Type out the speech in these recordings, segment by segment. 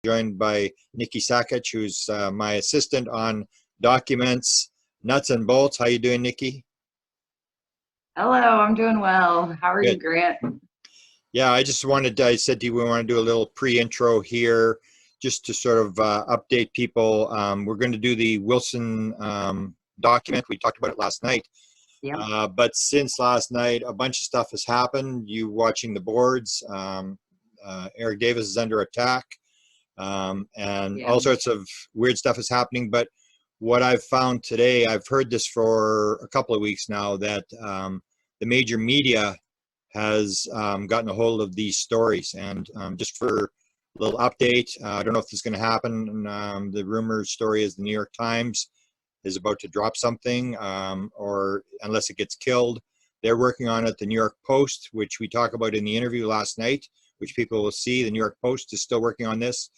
joined by Nikki Sakic, who's my assistant on documents, nuts and bolts. How you doing, Nikki? Hello, I'm doing well. How are you, Good. Grant? Yeah, I said to you, we want to do a little pre-intro here just to sort of update people. We're going to do the Wilson document. We talked about it last night. Yep. But since last night, a bunch of stuff has happened. You watching the boards. Eric Davis is under attack. And all sorts of weird stuff is happening. But what I've found today, I've heard this for a couple of weeks now, that the major media has gotten a hold of these stories. And just for a little update, I don't know if this is going to happen. The rumor story is the New York Times is about to drop something, or unless it gets killed. They're working on it. The New York Post, which we talked about in the interview last night, which people will see, the New York Post is still working on this.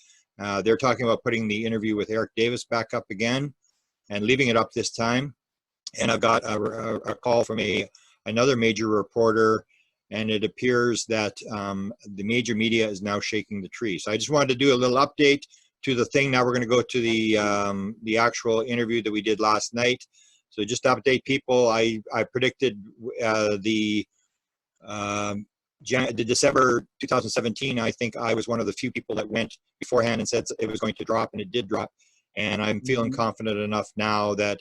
They're talking about putting the interview with Eric Davis back up again and leaving it up this time. And I've got a call from another major reporter, and it appears that the major media is now shaking the tree. So I just wanted to do a little update to the thing. Now we're going to go to the actual interview that we did last night. So just to update people, I predicted the December 2017, I think I was one of the few people that went beforehand and said it was going to drop, and it did drop. And I'm feeling confident enough now that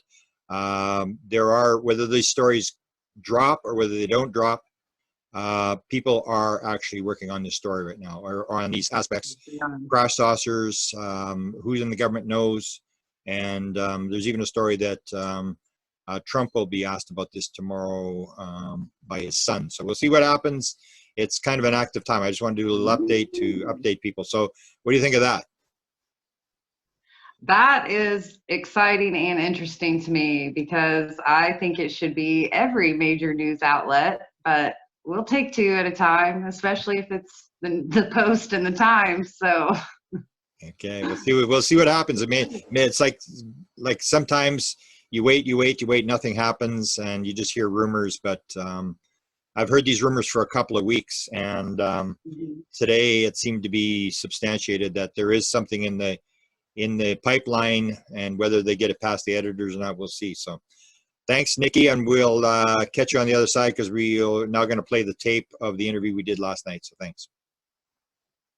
there are, whether these stories drop or whether they don't drop, people are actually working on this story right now, or on these aspects. Crash saucers, who's in the government knows. And there's even a story that Trump will be asked about this tomorrow by his son. So we'll see what happens. It's kind of an active time. I just want to do a little update to update people. So what do you think of that? That is exciting and interesting to me, because I think it should be every major news outlet, but we'll take two at a time, especially if it's the Post and the Times. So okay, we'll see what happens. I mean, it's like sometimes you wait, nothing happens, and you just hear rumors. But I've heard these rumors for a couple of weeks, and today it seemed to be substantiated that there is something in the pipeline, and whether they get it past the editors or not, we'll see. So thanks, Nikki, and we'll catch you on the other side, because we're now going to play the tape of the interview we did last night. So thanks.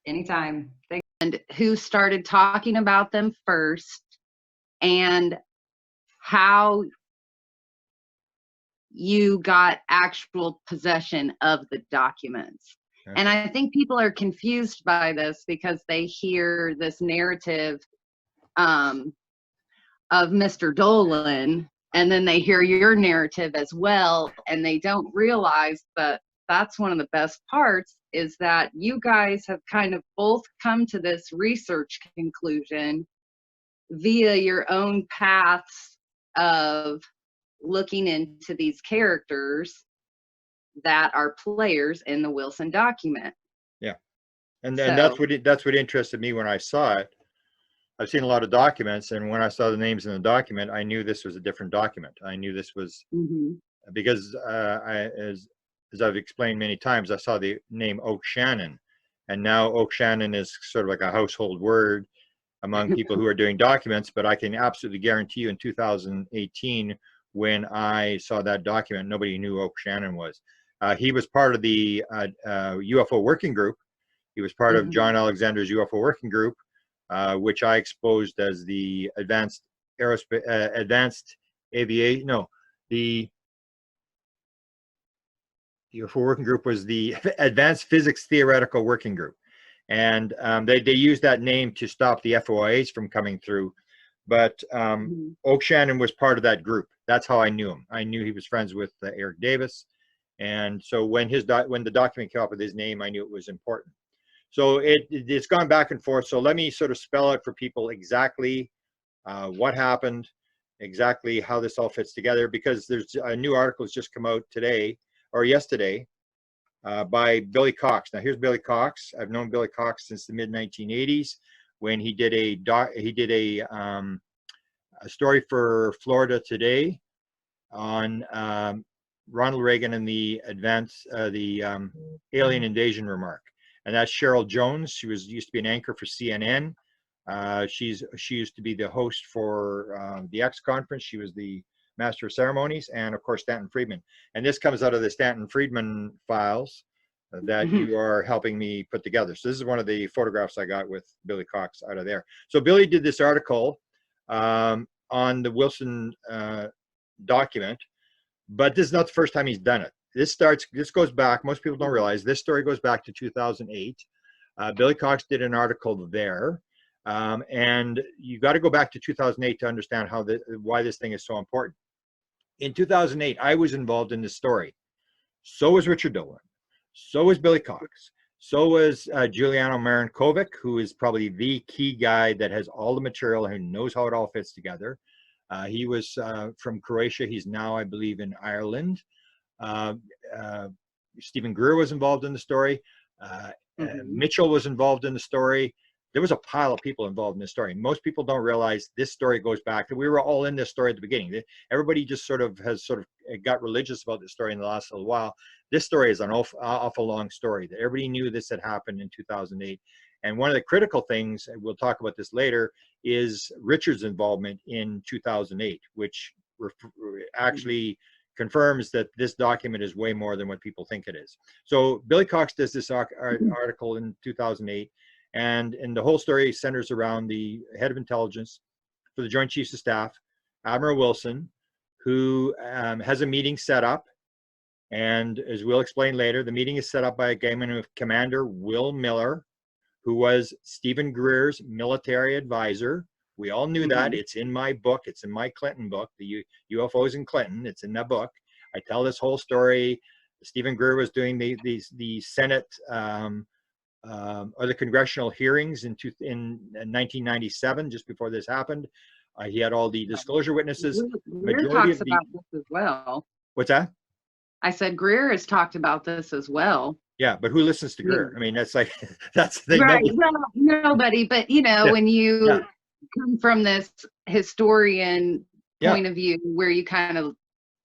Anytime. And who started talking about them first, and how you got actual possession of the documents. Okay. And I think people are confused by this because they hear this narrative of Mr. Dolan, and then they hear your narrative as well, and they don't realize that that's one of the best parts, is that you guys have kind of both come to this research conclusion via your own paths of looking into these characters that are players in the Wilson document. Yeah, and that's what interested me when I saw it. I've seen a lot of documents, and when I saw the names in the document, I knew this was a different document. I knew this was because as I've explained many times, I saw the name Oak Shannon, and now Oak Shannon is sort of like a household word among people who are doing documents. But I can absolutely guarantee you, in 2018, when I saw that document, nobody knew Oak Shannon was. He was part of the UFO working group. He was part of John Alexander's UFO working group, which I exposed as the advanced aviation. No, the UFO working group was the Advanced Physics Theoretical Working Group, and they used that name to stop the FOIAs from coming through. But Oak Shannon was part of that group. That's how I knew him. I knew he was friends with Eric Davis, and so when the document came up with his name, I knew it was important. So it's gone back and forth. So let me sort of spell out for people exactly what happened, exactly how this all fits together, because there's a new article that's just come out today or yesterday by Billy Cox. Now here's Billy Cox. I've known Billy Cox since the mid 1980s, when he did a story for Florida Today on Ronald Reagan and the alien invasion remark. And that's Cheryl Jones. She used to be an anchor for CNN. She used to be the host for the X conference. She was the master of ceremonies, and of course Stanton Friedman. And this comes out of the Stanton Friedman files that you are helping me put together. So this is one of the photographs I got with Billy Cox out of there. So Billy did this article on the Wilson document, but this is not the first time he's done it. This goes back, most people don't realize, this story goes back to 2008. Billy Cox did an article there. And you got to go back to 2008 to understand why this thing is so important. In 2008, I was involved in this story. So was Richard Dolan. So was Billy Cox. So was Giuliano Marinkovic, who is probably the key guy that has all the material and knows how it all fits together. He was from Croatia. He's now, I believe, in Ireland. Stephen Greer was involved in the story. Mitchell was involved in the story. There was a pile of people involved in this story. Most people don't realize this story goes back. We were all in this story at the beginning. Everybody just has got religious about this story in the last little while. This story is an awful long story. That everybody knew this had happened in 2008. And one of the critical things, and we'll talk about this later, is Richard's involvement in 2008, which actually confirms that this document is way more than what people think it is. So Billy Cox does this article in 2008. And the whole story centers around the head of intelligence for the Joint Chiefs of Staff, Admiral Wilson, who has a meeting set up. And as we'll explain later, the meeting is set up by a guy named Commander Will Miller, who was Stephen Greer's military advisor. We all knew that. It's in my book. It's in my Clinton book, the UFOs in Clinton. It's in that book. I tell this whole story. Stephen Greer was doing the Senate or the congressional hearings in 1997, just before this happened. He had all the disclosure witnesses. Greer talks about this as well. What's that? I said Greer has talked about this as well. Yeah, but who listens to Greer? I mean, that's like, that's the thing. Right, well, nobody, but you know, when you come from this historian point of view where you kind of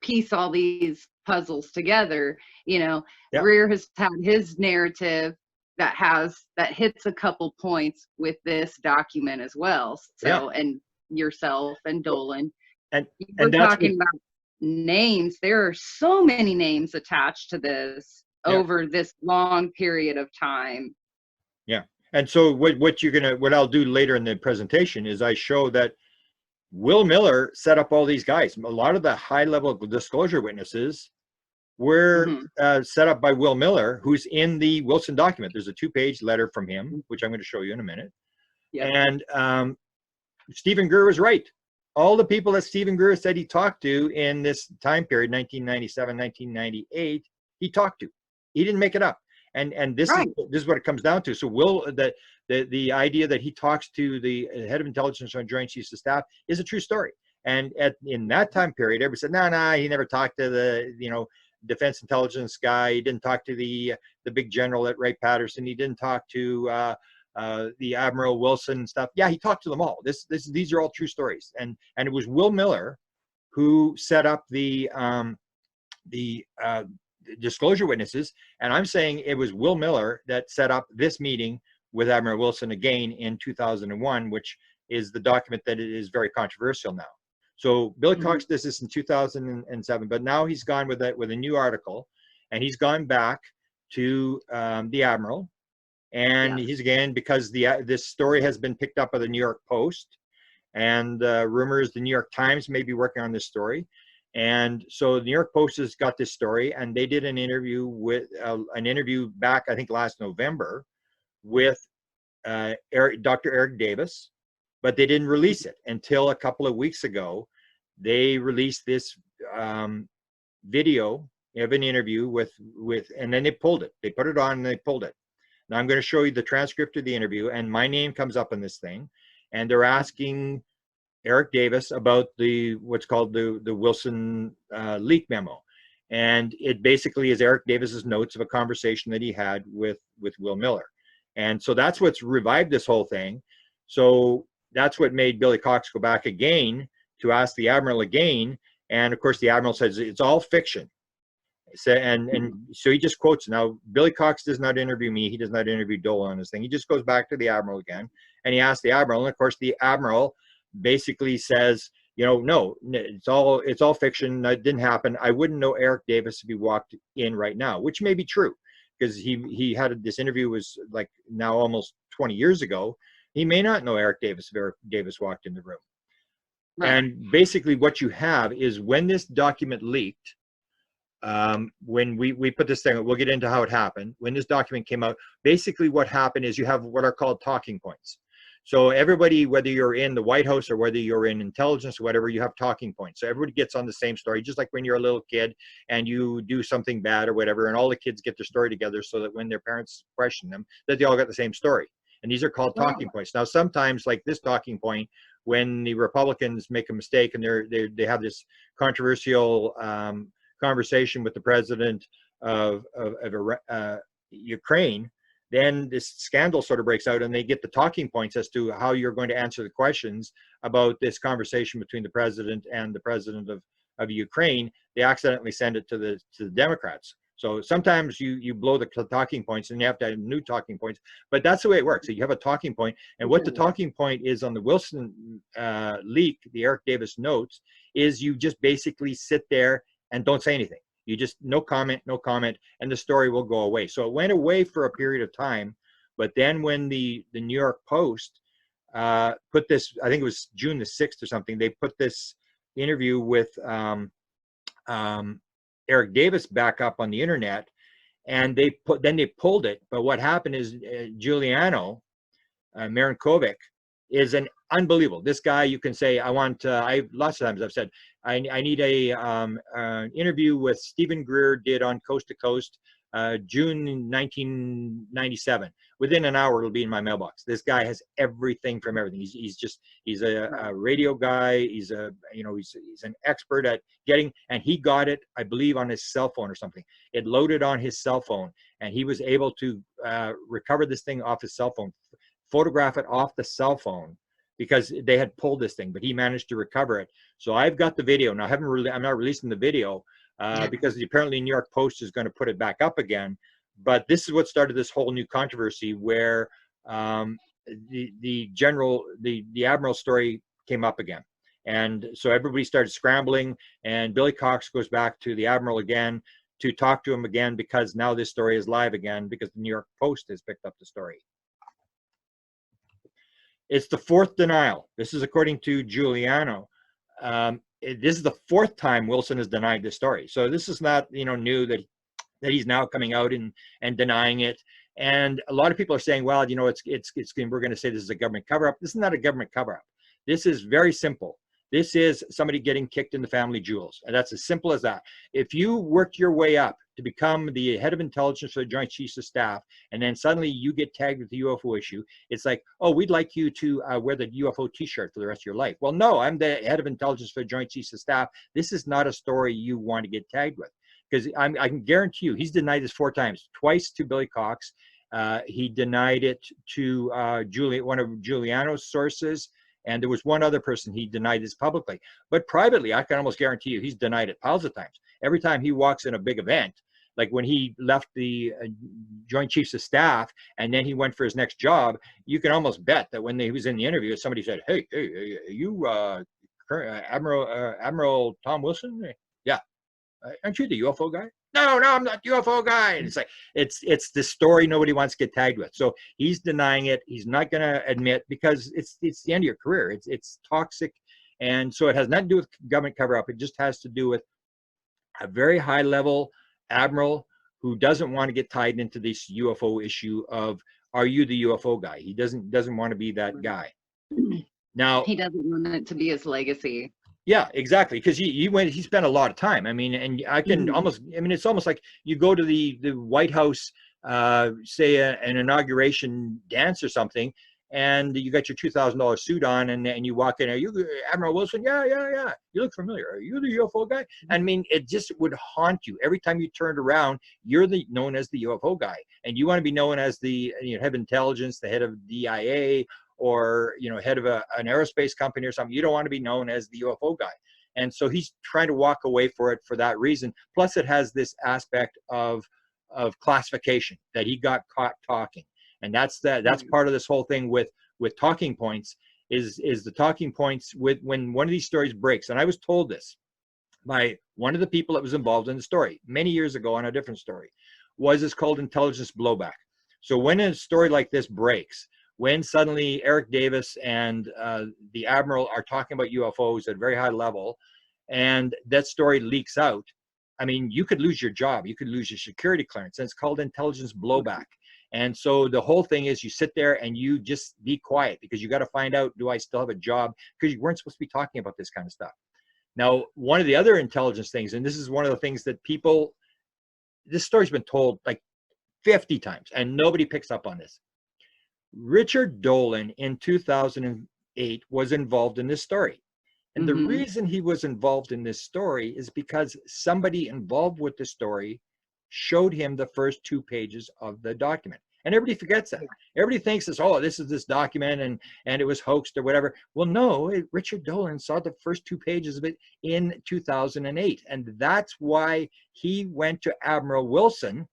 piece all these puzzles together, you know, Greer has had his narrative that hits a couple points with this document as well. So, and yourself and Dolan. And we're talking about names. There are so many names attached to this over this long period of time. Yeah. And so what I'll do later in the presentation is I show that Will Miller set up all these guys. A lot of the high level disclosure witnesses were set up by Will Miller, who's in the Wilson document. There's a 2-page letter from him, which I'm going to show you in a minute. And Stephen Greer was right. All the people that Stephen Greer said he talked to in this time period, 1997, 1998, he talked to. He didn't make it up. And this is what it comes down to. So the idea that he talks to the head of intelligence on Joint Chiefs of Staff is a true story. And in that time period, everybody said, no, he never talked to the defense intelligence guy. He didn't talk to the big general at Wright-Patterson. He didn't talk to the Admiral Wilson and stuff. Yeah, he talked to them all. These are all true stories. And it was Will Miller who set up the disclosure witnesses. And I'm saying it was Will Miller that set up this meeting with Admiral Wilson again in 2001, which is the document that is very controversial now. So Billy Cox does this in 2007, but now he's gone with a new article, and he's gone back to the Admiral, and he's again, because this story has been picked up by the New York Post, and rumors the New York Times may be working on this story. And so the New York Post has got this story, and they did an interview back, I think last November, with Dr. Eric Davis, but they didn't release it until a couple of weeks ago. They released this video of an interview and then they pulled it. They put it on and they pulled it. Now I'm going to show you the transcript of the interview, and my name comes up in this thing, and they're asking Eric Davis about what's called the Wilson leak memo. And it basically is Eric Davis's notes of a conversation that he had with Will Miller. And so that's what's revived this whole thing. So that's what made Billy Cox go back again to ask the Admiral again. And of course, the Admiral says it's all fiction. So, and so he just quotes. Now, Billy Cox does not interview me. He does not interview Dole on this thing. He just goes back to the Admiral again, and he asks the Admiral, and of course the Admiral basically says, you know, no, it's all fiction. That didn't happen. I wouldn't know Eric Davis if he walked in right now, which may be true, because he had this interview was like now almost 20 years ago. He may not know Eric Davis if Eric Davis walked in the room. Right. And basically what you have is when this document leaked, when we put this thing, we'll get into how it happened. When this document came out, basically what happened is you have what are called talking points. So everybody, whether you're in the White House or whether you're in intelligence or whatever, you have talking points. So everybody gets on the same story, just like when you're a little kid and you do something bad or whatever, and all the kids get their story together so that when their parents question them, that they all got the same story. And these are called talking points. Now, sometimes like this talking point, when the Republicans make a mistake and they have this controversial conversation with the president of Ukraine, then this scandal sort of breaks out and they get the talking points as to how you're going to answer the questions about this conversation between the president and the president of Ukraine. They accidentally send it to the Democrats. So sometimes you blow the talking points and you have to have new talking points, but that's the way it works. So you have a talking point, and what the talking point is on the Wilson leak, the Eric Davis notes, is you just basically sit there and don't say anything. You just no comment, and the story will go away. So it went away for a period of time, but then when the New York Post put this, I think it was June the 6th or something, they put this interview with Eric Davis back up on the internet, and they pulled it. But what happened is Giuliano, Marinkovic, is an unbelievable. This guy, you can say, I want. I lots of times I've said I need an interview with Stephen Greer did on Coast to Coast, June 1997. Within an hour, it'll be in my mailbox. This guy has everything from everything. He's a radio guy. He's an expert at getting, and he got it, I believe, on his cell phone or something. It loaded on his cell phone, and he was able to recover this thing off his cell phone, photograph it off the cell phone, because they had pulled this thing, but he managed to recover it. So I've got the video now. I'm not releasing the video because apparently New York Post is going to put it back up again. But this is what started this whole new controversy where the Admiral story came up again. And so everybody started scrambling, and Billy Cox goes back to the Admiral again to talk to him again, because now this story is live again because the New York Post has picked up the story. It's the fourth denial. This is according to Giuliano. This is the fourth time Wilson has denied this story. So this is not, new that he's now coming out and denying it. And a lot of people are saying, well, we're going to say this is a government cover-up. This is not a government cover-up. This is very simple. This is somebody getting kicked in the family jewels. And that's as simple as that. If you worked your way up to become the head of intelligence for the Joint Chiefs of Staff, and then suddenly you get tagged with the UFO issue, it's like, oh, we'd like you to wear the UFO t-shirt for the rest of your life. Well, no, I'm the head of intelligence for the Joint Chiefs of Staff. This is not a story you want to get tagged with. Because I can guarantee you, he's denied this 4 times, twice to Billy Cox. He denied it to one of Giuliano's sources. And there was one other person he denied this publicly. But privately, I can almost guarantee you he's denied it piles of times. Every time he walks in a big event, like when he left the Joint Chiefs of Staff and then he went for his next job, you can almost bet that when he was in the interview, somebody said, hey, are you Admiral Tom Wilson? Yeah. Aren't you the UFO guy? No, I'm not the UFO guy. And it's like, it's the story nobody wants to get tagged with. So he's denying it. He's not going to admit, because it's the end of your career. It's toxic. And so it has nothing to do with government cover-up. It just has to do with a very high level admiral who doesn't want to get tied into this UFO issue of, are you the UFO guy? He doesn't want to be that guy. Now, he doesn't want it to be his legacy. Yeah, exactly. Because he spent a lot of time. I mean, and I can it's almost like you go to the White House, say an inauguration dance or something, and you got your $2,000 suit on, and you walk in. Are you Admiral Wilson? Yeah. You look familiar. Are you the UFO guy? I mean, it just would haunt you every time you turned around. You're known as the UFO guy, and you want to be known as the head of intelligence, the head of DIA, or head of an aerospace company or something. You don't want to be known as the UFO guy. And so he's trying to walk away for it for that reason. Plus it has this aspect of classification, that he got caught talking. And that's part of this whole thing with talking points, is the talking points with when one of these stories breaks. And I was told this by one of the people that was involved in the story many years ago on a different story, is called intelligence blowback. So when a story like this breaks, when suddenly Eric Davis and the Admiral are talking about UFOs at a very high level, and that story leaks out, I mean, you could lose your job, you could lose your security clearance, and it's called intelligence blowback. And so the whole thing is you sit there and you just be quiet, because you got to find out, do I still have a job? Because you weren't supposed to be talking about this kind of stuff. Now, one of the other intelligence things, and this is one of the things that people, this story's been told like 50 times and nobody picks up on this. Richard Dolan in 2008 was involved in this story. And the reason he was involved in this story is because somebody involved with the story showed him the first 2 pages of the document. And everybody forgets that. Everybody thinks this, oh, this is this document and it was hoaxed or whatever. Well, no, Richard Dolan saw the first 2 pages of it in 2008. And that's why he went to Admiral Wilson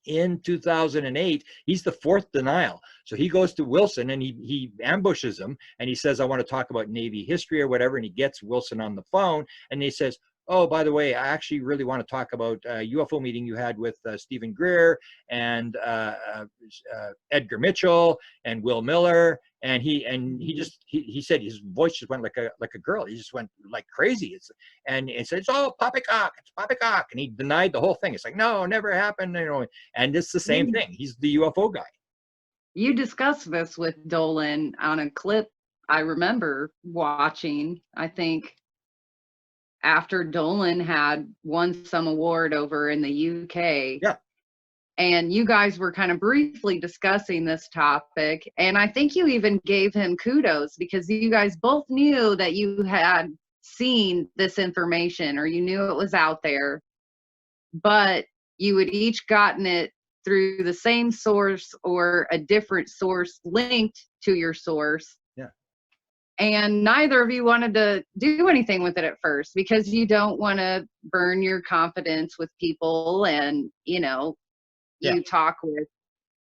in 2008. He's the 4th denial. So he goes to Wilson and he ambushes him and he says, I want to talk about Navy history or whatever. And he gets Wilson on the phone and he says, oh, by the way, I actually really want to talk about a UFO meeting you had with Stephen Greer and Edgar Mitchell and Will Miller. And he said his voice just went like a girl. He just went like crazy. And it said, oh, poppycock, it's poppycock. And he denied the whole thing. It's like, no, never happened. You know, and it's the same thing. He's the UFO guy. You discussed this with Dolan on a clip I remember watching, I think, after Dolan had won some award over in the UK. Yeah. And you guys were kind of briefly discussing this topic. And I think you even gave him kudos because you guys both knew that you had seen this information or you knew it was out there, but you had each gotten it through the same source or a different source linked to your source. And neither of you wanted to do anything with it at first because you don't want to burn your confidence with people. And, you know, you talk with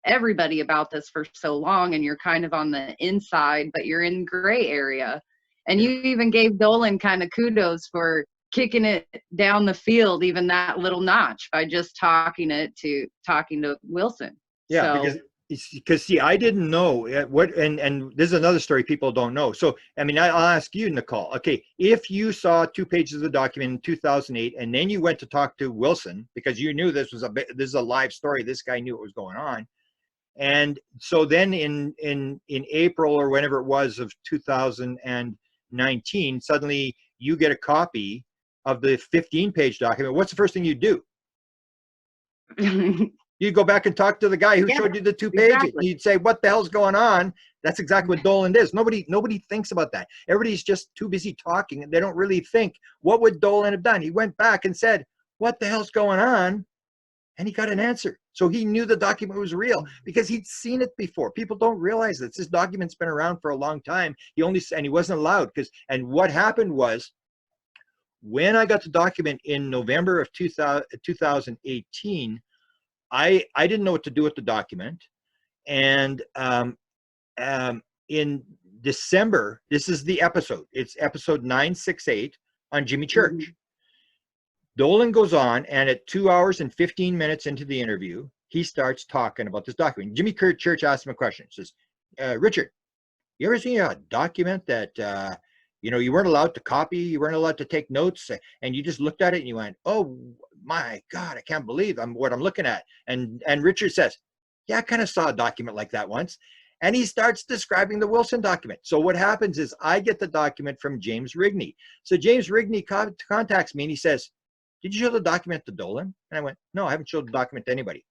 everybody about this for so long and you're kind of on the inside, but you're in gray area. And you even gave Dolan kind of kudos for kicking it down the field, even that little notch, by just talking to Wilson. Yeah, so, because see, I didn't know what, and this is another story people don't know. So, I mean, I'll ask you, Nicole. Okay, if you saw 2 pages of the document in 2008, and then you went to talk to Wilson because you knew this is a live story. This guy knew what was going on, and so then in April or whenever it was of 2019, suddenly you get a copy of the 15-page document. What's the first thing you do? You'd go back and talk to the guy who showed you the 2 pages. Exactly. You'd say, what the hell's going on? That's exactly what Dolan is. Nobody thinks about that. Everybody's just too busy talking and they don't really think, what would Dolan have done? He went back and said, what the hell's going on? And he got an answer. So he knew the document was real because he'd seen it before. People don't realize this. This document's been around for a long time. He wasn't allowed and what happened was, when I got the document in November of 2018, I didn't know what to do with the document. And in December, this is the episode. It's episode 968 on Jimmy Church. Dolan goes on, and at 2 hours and 15 minutes into the interview, he starts talking about this document. Jimmy Church asked him a question. He says, Richard, you ever seen a document that you weren't allowed to copy, you weren't allowed to take notes, and you just looked at it and you went, oh my God, I can't believe what I'm looking at. And Richard says, yeah, I kind of saw a document like that once. And he starts describing the Wilson document. So what happens is I get the document from James Rigney. So James Rigney contacts me and he says, did you show the document to Dolan? And I went, no, I haven't showed the document to anybody.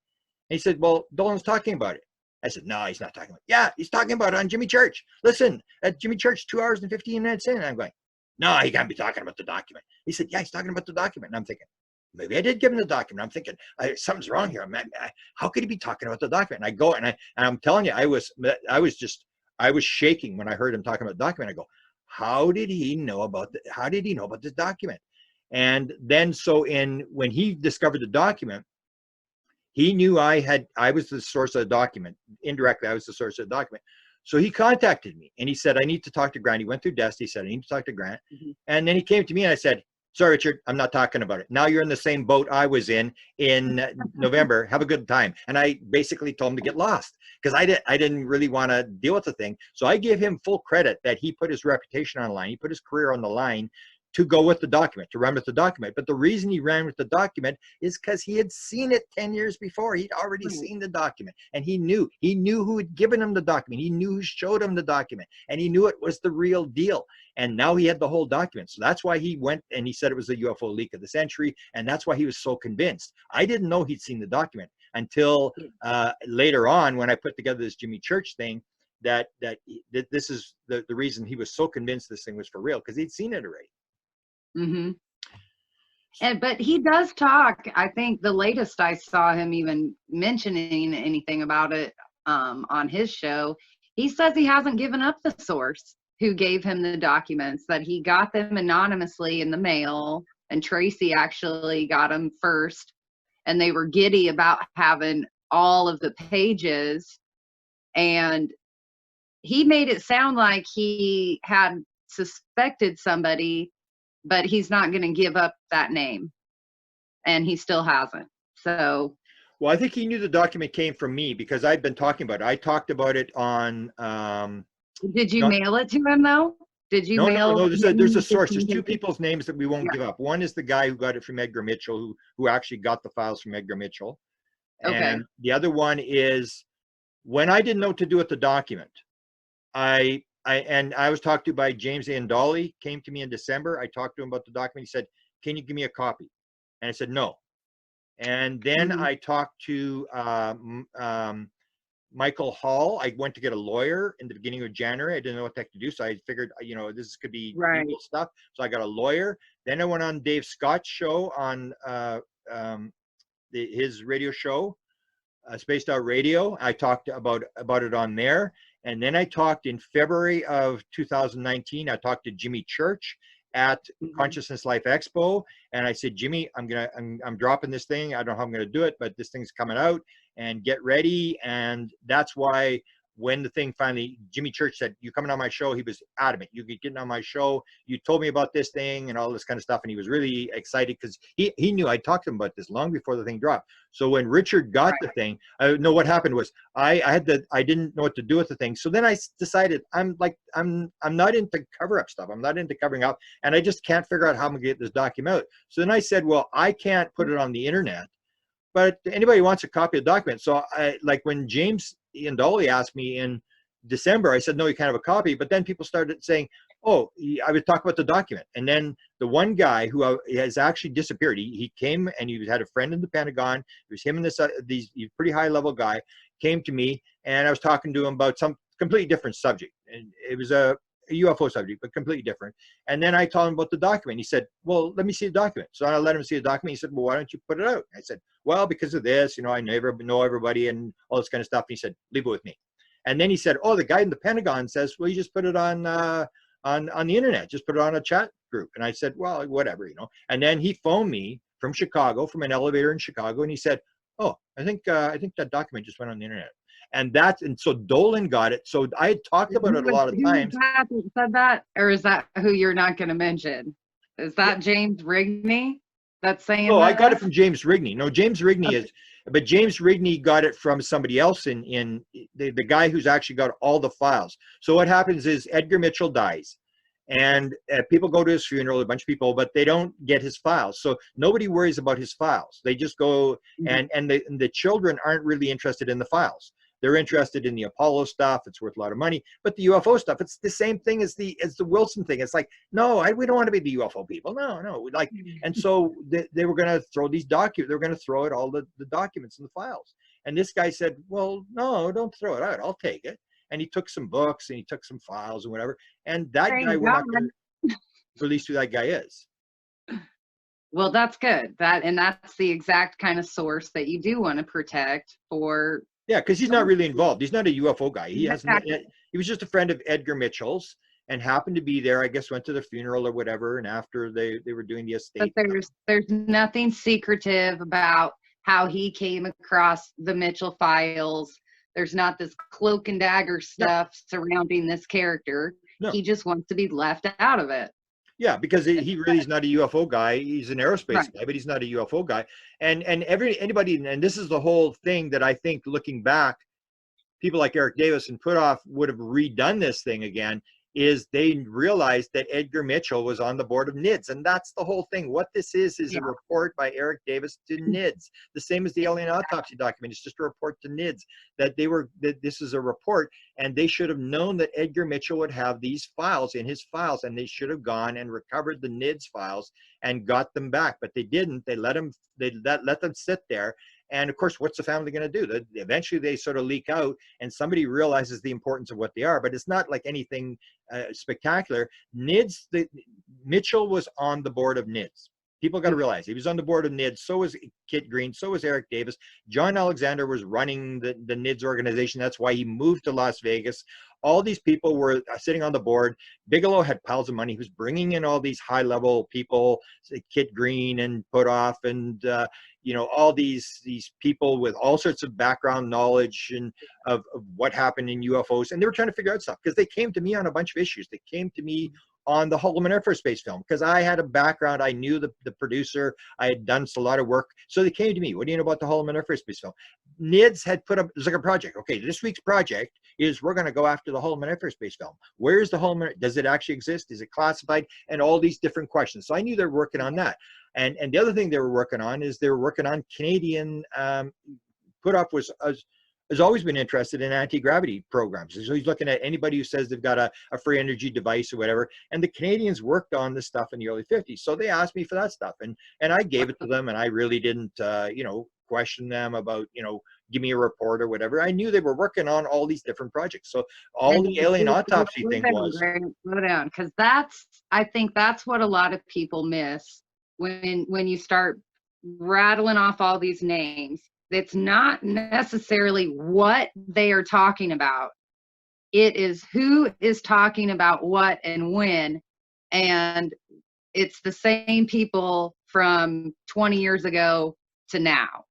And he said, well, Dolan's talking about it. I said, no, he's not talking about it. Yeah, he's talking about it on Jimmy Church. Listen, at Jimmy Church, 2 hours and 15 minutes in. And I'm going, no, he can't be talking about the document. He said, yeah, he's talking about the document. And I'm thinking, maybe I did give him the document. I'm thinking, something's wrong here. How could he be talking about the document? And I go, and I'm telling you, I was shaking when I heard him talking about the document. I go, how did he know about this document? And then when he discovered the document, he knew I was the source of the document. Indirectly, I was the source of the document. So he contacted me and he said, I need to talk to Grant. He went through Dusty. He said, I need to talk to Grant. And then he came to me and I said, sorry, Richard, I'm not talking about it. Now you're in the same boat I was in November. Have a good time. And I basically told him to get lost because I didn't really want to deal with the thing. So I give him full credit that he put his reputation on the line. He put his career on the line to go with the document, to run with the document. But the reason he ran with the document is because he had seen it 10 years before. He'd already seen the document and he knew who had given him the document. He knew who showed him the document and he knew it was the real deal. And now he had the whole document. So that's why he went and he said it was the UFO leak of the century. And that's why he was so convinced. I didn't know he'd seen the document until later on when I put together this Jimmy Church thing, that this is the reason he was so convinced this thing was for real, because he'd seen it already. But he does talk. I think the latest I saw him even mentioning anything about it on his show, he says he hasn't given up the source who gave him the documents, that he got them anonymously in the mail, and Tracy actually got them first, and they were giddy about having all of the pages, and he made it sound like he had suspected somebody, but he's not going to give up that name, and he still hasn't. So, well, I think he knew the document came from me because I'd been talking about it. I talked about it on. Did you mail it to him though? Did you mail? No. There's a source. There's two people's names that we won't give up. One is the guy who got it from Edgar Mitchell, who actually got the files from Edgar Mitchell, and the other one is when I didn't know what to do with the document. I was talked to by James Andolli, came to me in December. I talked to him about the document. He said, can you give me a copy? And I said, no. And then I talked to Michael Hall. I went to get a lawyer in the beginning of January. I didn't know what the heck to do. So I figured, this could be legal stuff. So I got a lawyer. Then I went on Dave Scott's show on his radio show, Spaced Out Radio. I talked about it on there. And then I talked in February of 2019, I talked to Jimmy Church at Consciousness Life Expo. And I said, Jimmy, I'm dropping this thing. I don't know how I'm going to do it, but this thing's coming out and get ready. And that's why when the thing finally, Jimmy Church said, you coming on my show? He was adamant. You get getting on my show. You told me about this thing and all this kind of stuff. And he was really excited because he knew I'd talked to him about this long before the thing dropped. So when Richard got the thing, I know what happened was I didn't know what to do with the thing. So then I decided I'm not into cover up stuff. I'm not into covering up, and I just can't figure out how I'm gonna get this document out. So then I said, well, I can't put it on the internet, but anybody wants a copy of the document. So when James Andolli asked me in December, I said, no, you can't have a copy. But then people started saying, oh, I would talk about the document. And then the one guy who has actually disappeared, he came and he had a friend in the Pentagon. It was him and this pretty high level guy came to me, and I was talking to him about some completely different subject. And it was a UFO subject, but completely different. And then I told him about the document. He said, well, let me see the document. So I let him see the document. He said, well, why don't you put it out? I said, well, because of this, I never know everybody and all this kind of stuff. And he said, leave it with me. And then he said, oh, the guy in the Pentagon says, well, you just put it on the internet, just put it on a chat group. And I said, well, whatever, And then he phoned me from Chicago, from an elevator in Chicago. And he said, oh, I think that document just went on the internet. And so Dolan got it. So I had talked about it a lot of times. Said that, or is that who you're not going to mention? Is that James Rigney that's saying? Oh, I got it from James Rigney. No, James Rigney is, but James Rigney got it from somebody else in the guy who's actually got all the files. So what happens is Edgar Mitchell dies, and people go to his funeral, a bunch of people, but they don't get his files. So nobody worries about his files. They just go, and the children aren't really interested in the files. They're interested in the Apollo stuff. It's worth a lot of money. But the UFO stuff, it's the same thing as the Wilson thing. It's like, no, we don't want to be the UFO people. No. And so they were going to throw these documents. They were going to throw out all the documents and the files. And this guy said, well, no, don't throw it out. I'll take it. And he took some books and he took some files and whatever. And that guy, we're not going to release who that guy is. Well, that's good. That's the exact kind of source that you do want to protect for. Yeah, because he's not really involved. He's not a UFO guy. He was just a friend of Edgar Mitchell's. and happened to be there. I guess went to the funeral or whatever, and after they were doing the estate. But there's nothing secretive about how he came across the Mitchell files. There's not this cloak and dagger stuff surrounding this character. No. He just wants to be left out of it. Yeah, because he really is not a UFO guy. He's an aerospace guy, but he's not a UFO guy. And anybody, and this is the whole thing that I think, looking back, people like Eric Davis and Putoff would have redone this thing again, is they realized that Edgar Mitchell was on the board of NIDS. And that's the whole thing. What this is a report by Eric Davis to NIDS. The same as the alien autopsy document. It's just a report to NIDS that this is a report, and they should have known that Edgar Mitchell would have these files in his files, and they should have gone and recovered the NIDS files and got them back. But they didn't. They let them sit there. And of course, what's the family going to do? Eventually, they sort of leak out, and somebody realizes the importance of what they are. But it's not like anything spectacular. NIDS, Mitchell was on the board of NIDS. People got to realize he was on the board of NIDS. So was Kit Green. So was Eric Davis. John Alexander was running the NIDS organization. That's why he moved to Las Vegas. All these people were sitting on the board. Bigelow had piles of money. He was bringing in all these high-level people, Kit Green and Putoff, and all these people with all sorts of background knowledge and of what happened in UFOs. And they were trying to figure out stuff, because they came to me on a bunch of issues. They came to me on the Holloman Air Force Base film, because I had a background. I knew the producer. I had done a lot of work. So they came to me. What do you know about the Holloman Air Force Base film? NIDS had put up, it was like a project. Okay, this week's project is we're going to go after the Holloman Air Force Base film. Where is the Holloman? Does it actually exist? Is it classified? And all these different questions. So I knew they were working on that. And the other thing they were working on is they were working on Canadian, Putoff has always been interested in anti-gravity programs. So he's looking at anybody who says they've got a free energy device or whatever. And the Canadians worked on this stuff in the early 50s. So they asked me for that stuff. And I gave it to them, and I really didn't, question them about, give me a report or whatever. I knew they were working on all these different projects. So all the alien autopsy thing was. Slow down, because I think that's what a lot of people miss when you start rattling off all these names. It's not necessarily what they are talking about. It is who is talking about what and when. And it's the same people from 20 years ago to now.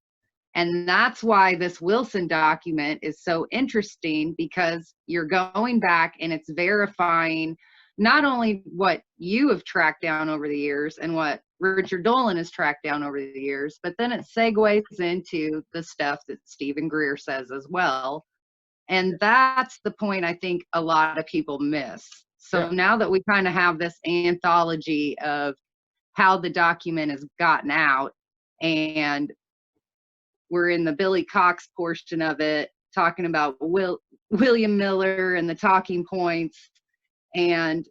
And that's why this Wilson document is so interesting, because you're going back and it's verifying not only what you have tracked down over the years and what Richard Dolan has tracked down over the years, but then it segues into the stuff that Stephen Greer says as well. And that's the point I think a lot of people miss. So now that we kind of have this anthology of how the document has gotten out, and we're in the Billy Cox portion of it, talking about William Miller and the talking points. And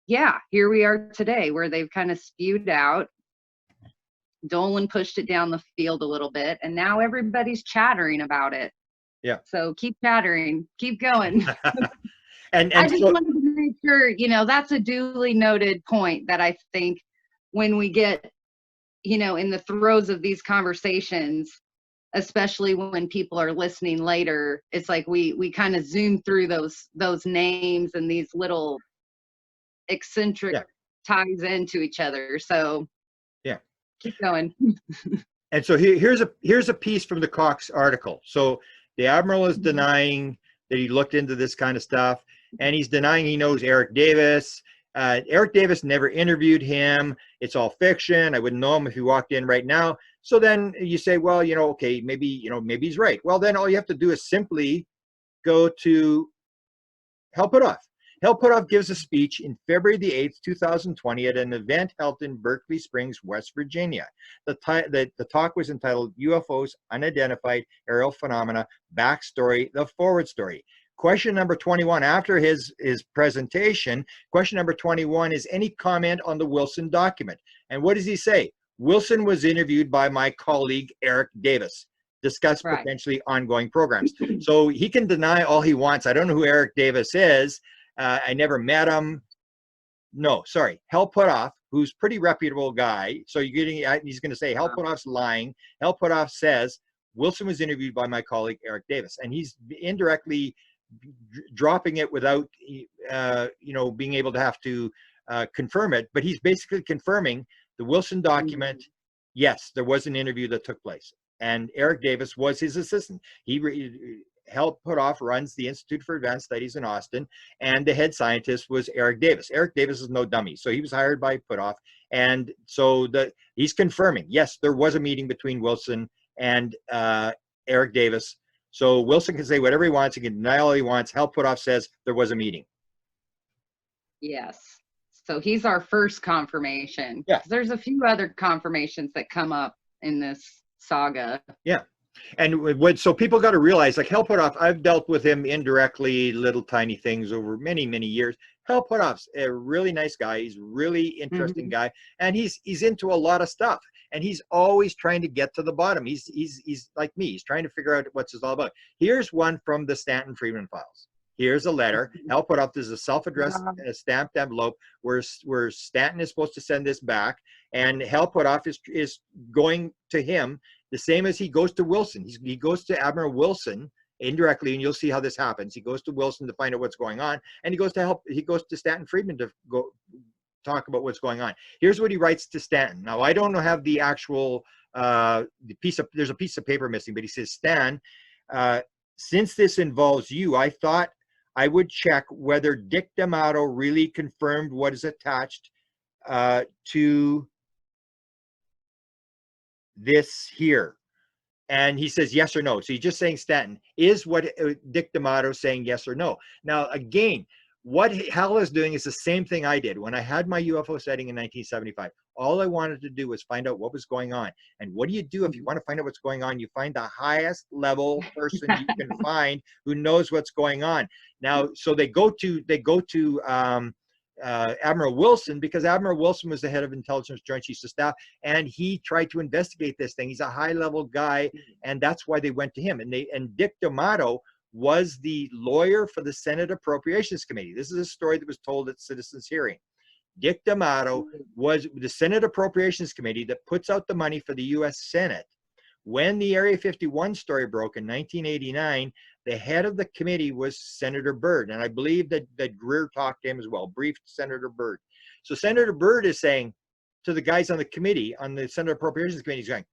yeah, here we are today, where they've kind of spewed out. Dolan pushed it down the field a little bit, and now everybody's chattering about it. Yeah. So keep chattering, keep going. and I just wanted to make sure, that's a duly noted point that I think when we get, in the throes of these conversations, especially when people are listening later, it's like we kind of zoom through those names and these little eccentric ties into each other. So keep going. And so here's a piece from the Cox article. So the Admiral is denying that he looked into this kind of stuff, and he's denying he knows Eric Davis. Eric Davis never interviewed him. It's all fiction. I wouldn't know him if he walked in right now. So then you say, well, okay, maybe he's right. Well, then all you have to do is simply go to Hal Putoff. Hal Putoff gives a speech in February the 8th, 2020 at an event held in Berkeley Springs, West Virginia. The talk was entitled UFOs, Unidentified Aerial Phenomena, Backstory, the Forward Story. Question number 21, after his presentation, question number 21 is any comment on the Wilson document. And what does he say? Wilson was interviewed by my colleague, Eric Davis, discuss potentially ongoing programs. So he can deny all he wants. I don't know who Eric Davis is. I never met him. No, sorry. Hal Putoff, who's pretty reputable guy. So he's going to say Hal Putoff's lying. Hal Putoff says Wilson was interviewed by my colleague, Eric Davis. And he's indirectly dropping it without, being able to have to confirm it. But he's basically confirming the Wilson document. Yes, there was an interview that took place, and Eric Davis was his assistant. He helped runs the Institute for Advanced Studies in Austin, and the head scientist was Eric Davis. Eric Davis is no dummy, so he was hired by Puthoff, and so he's confirming, yes, there was a meeting between Wilson and Eric Davis. So Wilson can say whatever he wants, he can deny all he wants. Hal Puthoff says there was a meeting. Yes. So he's our first confirmation. Yeah. There's a few other confirmations that come up in this saga. Yeah. And so people got to realize, like Hal Puthoff, I've dealt with him indirectly, little tiny things over many, many years. Hal Puthoff's a really nice guy. He's a really interesting guy, and he's into a lot of stuff. And he's always trying to get to the bottom. He's like me. He's trying to figure out what it's all about. Here's one from the Stanton Friedman files. Here's a letter. Hal Puthoff, this is a self-addressed stamped envelope where Stanton is supposed to send this back, and Hal Puthoff is going to him the same as he goes to Wilson. He goes to Admiral Wilson indirectly, and you'll see how this happens. He goes to Wilson to find out what's going on, and he goes to Stanton Friedman to go talk about what's going on. Here's what he writes to Stanton. Now, I don't have the actual there's a piece of paper missing, but he says, Stan, since this involves you, I thought I would check whether Dick D'Amato really confirmed what is attached to this here. And he says yes or no. So he's just saying, Stanton, is what Dick D'Amato saying yes or no? Now, again, what Hal is doing is the same thing I did when I had my UFO sighting in 1975. All I wanted to do was find out what was going on. And what do you do if you want to find out what's going on? You find the highest level person you can find who knows what's going on. Now, so they go to Admiral Wilson, because Admiral Wilson was the head of Intelligence Joint Chiefs of Staff, and he tried to investigate this thing. He's a high-level guy, and that's why they went to him. And Dick D'Amato was the lawyer for the Senate Appropriations Committee. This is a story that was told at Citizens Hearing. Dick D'Amato was the Senate Appropriations Committee that puts out the money for the U.S. Senate. When the Area 51 story broke in 1989, the head of the committee was Senator Byrd, and I believe that Greer talked to him as well, briefed Senator Byrd. So Senator Byrd is saying to the guys on the committee, on the Senate Appropriations Committee, he's going,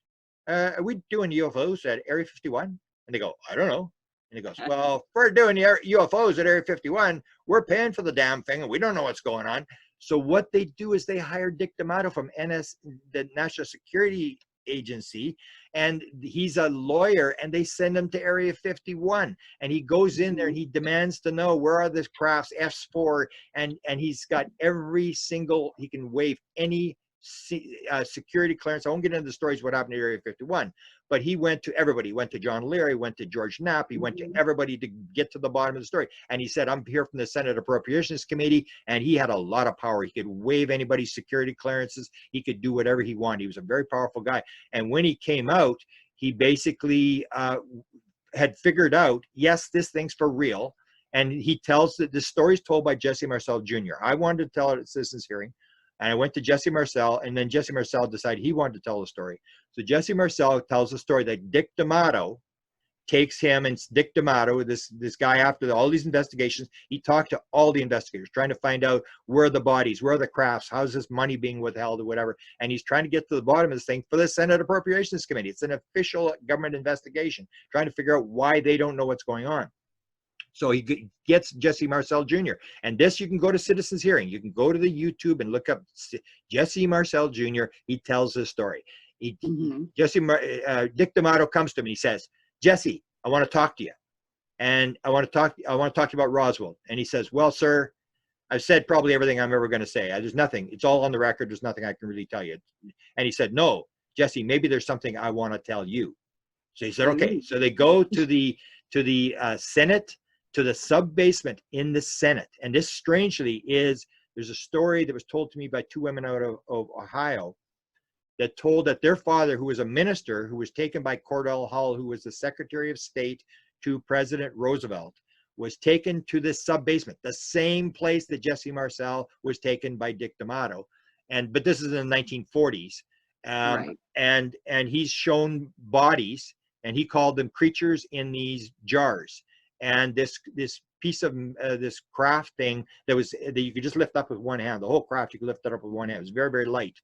are we doing UFOs at Area 51? And they go, I don't know. And he goes, well, if we're doing UFOs at Area 51, we're paying for the damn thing, and we don't know what's going on. So what they do is they hire Dick D'Amato from the National Security Agency, and he's a lawyer, and they send him to Area 51, and he goes in there and he demands to know where are the crafts, F4, and he's got every single, he can waive any security clearance. I won't get into the stories what happened to Area 51, but he went to everybody. He went to John Leary, went to George Knapp, he went to everybody to get to the bottom of the story. And he said, I'm here from the Senate Appropriations Committee, and he had a lot of power. He could waive anybody's security clearances. He could do whatever he wanted. He was a very powerful guy. And when he came out, he basically had figured out, yes, this thing's for real. And he tells that the story's told by Jesse Marcel Jr. I wanted to tell it at Citizens Hearing. And I went to Jesse Marcel, and then Jesse Marcel decided he wanted to tell the story. So Jesse Marcel tells the story that Dick D'Amato takes him, and Dick D'Amato, this guy, after all these investigations, he talked to all the investigators, trying to find out where are the bodies, where are the crafts, how's this money being withheld or whatever. And he's trying to get to the bottom of this thing for the Senate Appropriations Committee. It's an official government investigation, trying to figure out why they don't know what's going on. So he gets Jesse Marcel Jr. And this, you can go to Citizens Hearing. You can go to the YouTube and look up Jesse Marcel Jr. He tells his story. Dick D'Amato comes to him and he says, Jesse, I want to talk to you. And I want to talk to you about Roswell. And he says, well, sir, I've said probably everything I'm ever going to say. There's nothing. It's all on the record. There's nothing I can really tell you. And he said, no, Jesse, maybe there's something I want to tell you. So he said, okay. So they go to the Senate, to the sub-basement in the Senate. And this, strangely, there's a story that was told to me by two women out of Ohio that told that their father, who was a minister, who was taken by Cordell Hull, who was the Secretary of State to President Roosevelt, was taken to this sub-basement, the same place that Jesse Marcel was taken by Dick D'Amato. But this is in the 1940s. Right. And he's shown bodies, and he called them creatures in these jars. And this piece of this craft thing that you could just lift up with one hand. The whole craft, you could lift it up with one hand. It was very, very light.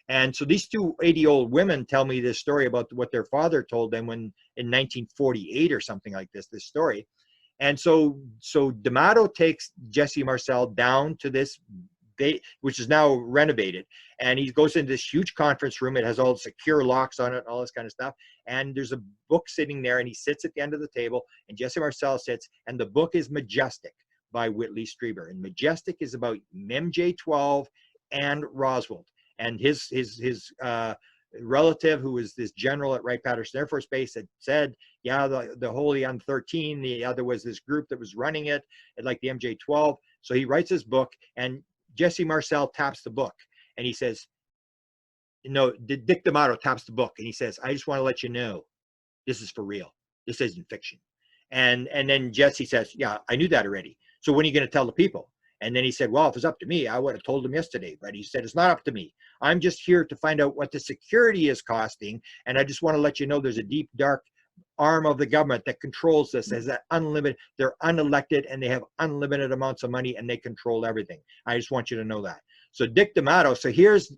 And so these two 80-year-old women tell me this story about what their father told them when in 1948 or something like this story. And so D'Amato takes Jesse Marcel down to this, which is now renovated. And he goes into this huge conference room. It has all secure locks on it, all this kind of stuff. And there's a book sitting there, and he sits at the end of the table, and Jesse Marcel sits, and the book is Majestic by Whitley Strieber. And Majestic is about MJ-12 and Roswell. And his relative, who was this general at Wright-Patterson Air Force Base, had said, yeah, the Holy Un-13, there was this group that was running it, like the MJ-12. So he writes his book, and Jesse Marcel taps the book, and he says, no, Dick D'Amato taps the book, and he says, I just want to let you know, this is for real. This isn't fiction. And then Jesse says, yeah, I knew that already. So when are you going to tell the people? And then he said, well, if it's up to me, I would have told them yesterday. But he said, it's not up to me. I'm just here to find out what the security is costing. And I just want to let you know there's a deep, dark arm of the government that controls this, as that unlimited, they're unelected, and they have unlimited amounts of money, and they control everything. I just want you to know that. So Dick D'Amato, so here's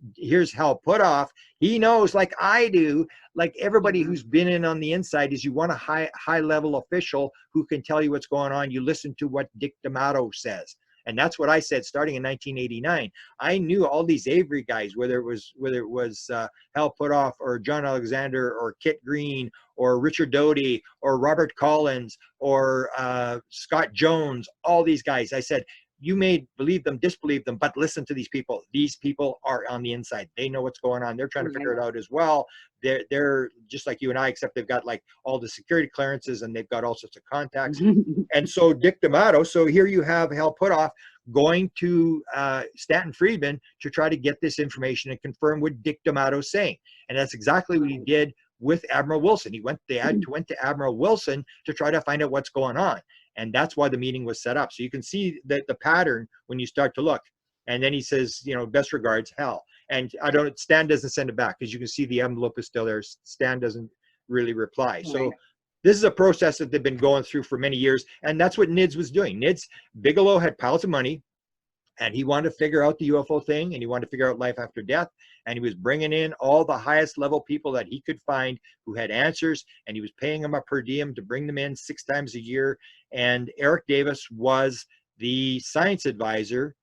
Hal Puthoff. He knows, like I do, like everybody who's been in on the inside, is you want a high level official who can tell you what's going on. You listen to what Dick D'Amato says. And that's what I said starting in 1989. I knew all these Avery guys, whether it was Hal Puthoff or John Alexander or Kit Green or Richard Doty or Robert Collins or Scott Jones, all these guys. I said, you may believe them, disbelieve them, but listen to these people. These people are on the inside. They know what's going on. They're trying to figure it out as well. They're just like you and I, except they've got like all the security clearances, and they've got all sorts of contacts. And so Dick D'Amato, so here you have Hal Puthoff going to Stanton Friedman to try to get this information and confirm what Dick D'Amato's saying. And that's exactly what he did with Admiral Wilson. Went to Admiral Wilson to try to find out what's going on. And that's why the meeting was set up. So you can see that the pattern when you start to look. And then he says, you know, best regards, Hal. And Stan doesn't send it back, because you can see the envelope is still there. Stan doesn't really reply. So this is a process that they've been going through for many years. And that's what NIDS was doing. Bigelow had piles of money, and he wanted to figure out the UFO thing, and he wanted to figure out life after death. And he was bringing in all the highest level people that he could find who had answers, and he was paying them a per diem to bring them in 6 times a year. And Eric Davis was the science advisor,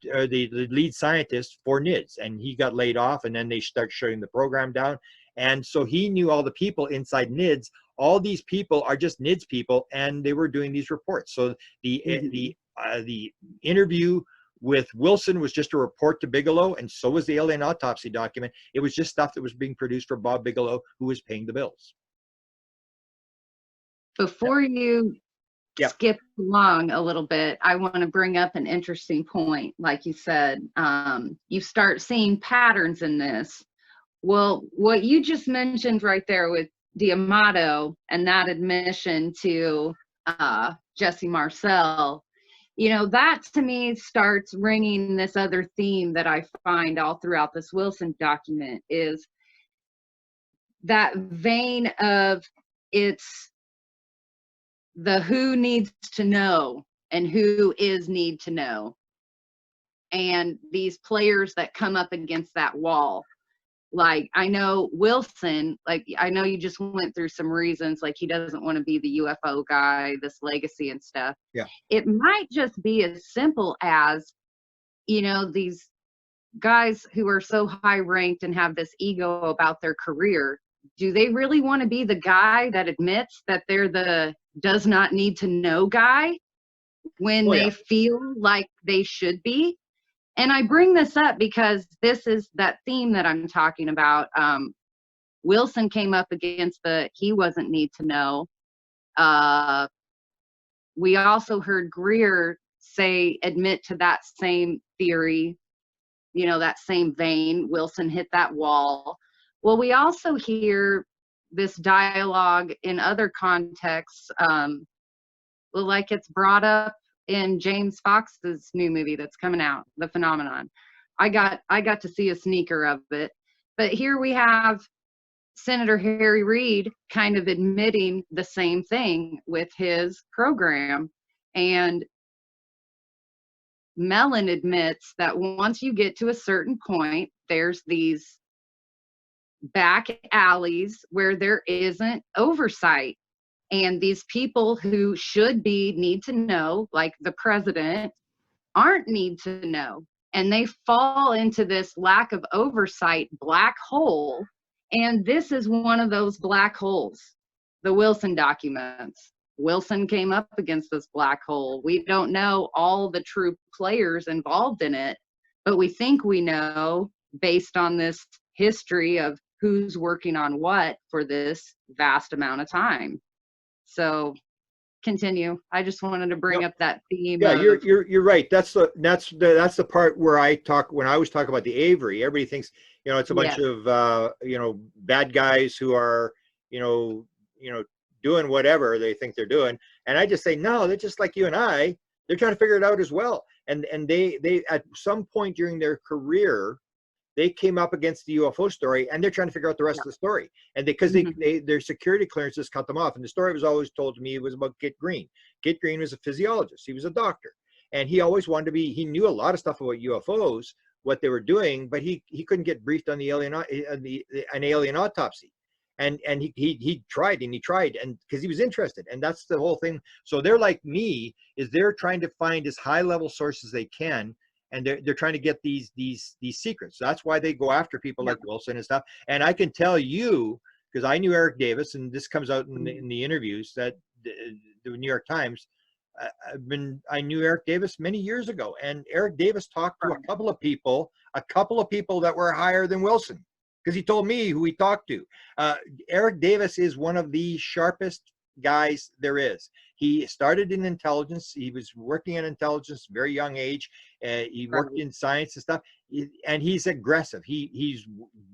the lead scientist for NIDS, and he got laid off, and then they start shutting the program down. And so he knew all the people inside NIDS. All these people are just NIDS people, and they were doing these reports. So the interview with Wilson was just a report to Bigelow, and so was the alien autopsy document. It was just stuff that was being produced for Bob Bigelow, who was paying the bills. Before you skip along a little bit, I want to bring up an interesting point. Like you said, you start seeing patterns in this. Well, what you just mentioned right there with D'Amato and that admission to Jesse Marcel, you know, that to me starts ringing this other theme that I find all throughout this Wilson document, is that vein of it's the who needs to know and who is need to know, and these players that come up against that wall. Like, I know Wilson, like, I know you just went through some reasons, like he doesn't want to be the UFO guy, this legacy and stuff. Yeah. It might just be as simple as, you know, these guys who are so high ranked and have this ego about their career, do they really want to be the guy that admits that they're the does not need to know guy when they feel like they should be? And I bring this up because this is that theme that I'm talking about. Wilson came up against he wasn't need to know. We also heard Greer admit to that same theory, you know, that same vein. Wilson hit that wall. Well, we also hear this dialogue in other contexts, like it's brought up in James Fox's new movie that's coming out, The Phenomenon. I got to see a sneaker of it, but here we have Senator Harry Reid kind of admitting the same thing with his program. And Mellon admits that once you get to a certain point, there's these back alleys where there isn't oversight. And these people who should be need to know, like the president, aren't need to know. And they fall into this lack of oversight black hole. And this is one of those black holes, the Wilson documents. Wilson came up against this black hole. We don't know all the true players involved in it, but we think we know based on this history of who's working on what for this vast amount of time. So continue. I just wanted to bring up that theme. Yeah, you're right. That's the part where when I was talking about the Avery, everybody thinks, you know, it's a bunch of you know, bad guys who are, you know, doing whatever they think they're doing. And I just say, no, they're just like you and I. They're trying to figure it out as well. And they at some point during their career, they came up against the UFO story, and they're trying to figure out the rest of the story. And because their security clearances cut them off. And the story was always told to me, it was about Kit Green. Kit Green was a physiologist. He was a doctor, and he always wanted to be. He knew a lot of stuff about UFOs, what they were doing, but he couldn't get briefed on the an alien autopsy. And he tried and because he was interested, and that's the whole thing. So they're like me, is they're trying to find as high level sources they can. And they're trying to get these secrets. So that's why they go after people like Wilson and stuff. And I can tell you, because I knew Eric Davis, and this comes out in the interviews that the New York Times. I knew Eric Davis many years ago, and Eric Davis talked to a couple of people that were higher than Wilson, because he told me who he talked to. Eric Davis is one of the sharpest guys there is. He started in intelligence. He was working in intelligence very young age. He worked in science and stuff, and he's aggressive. He's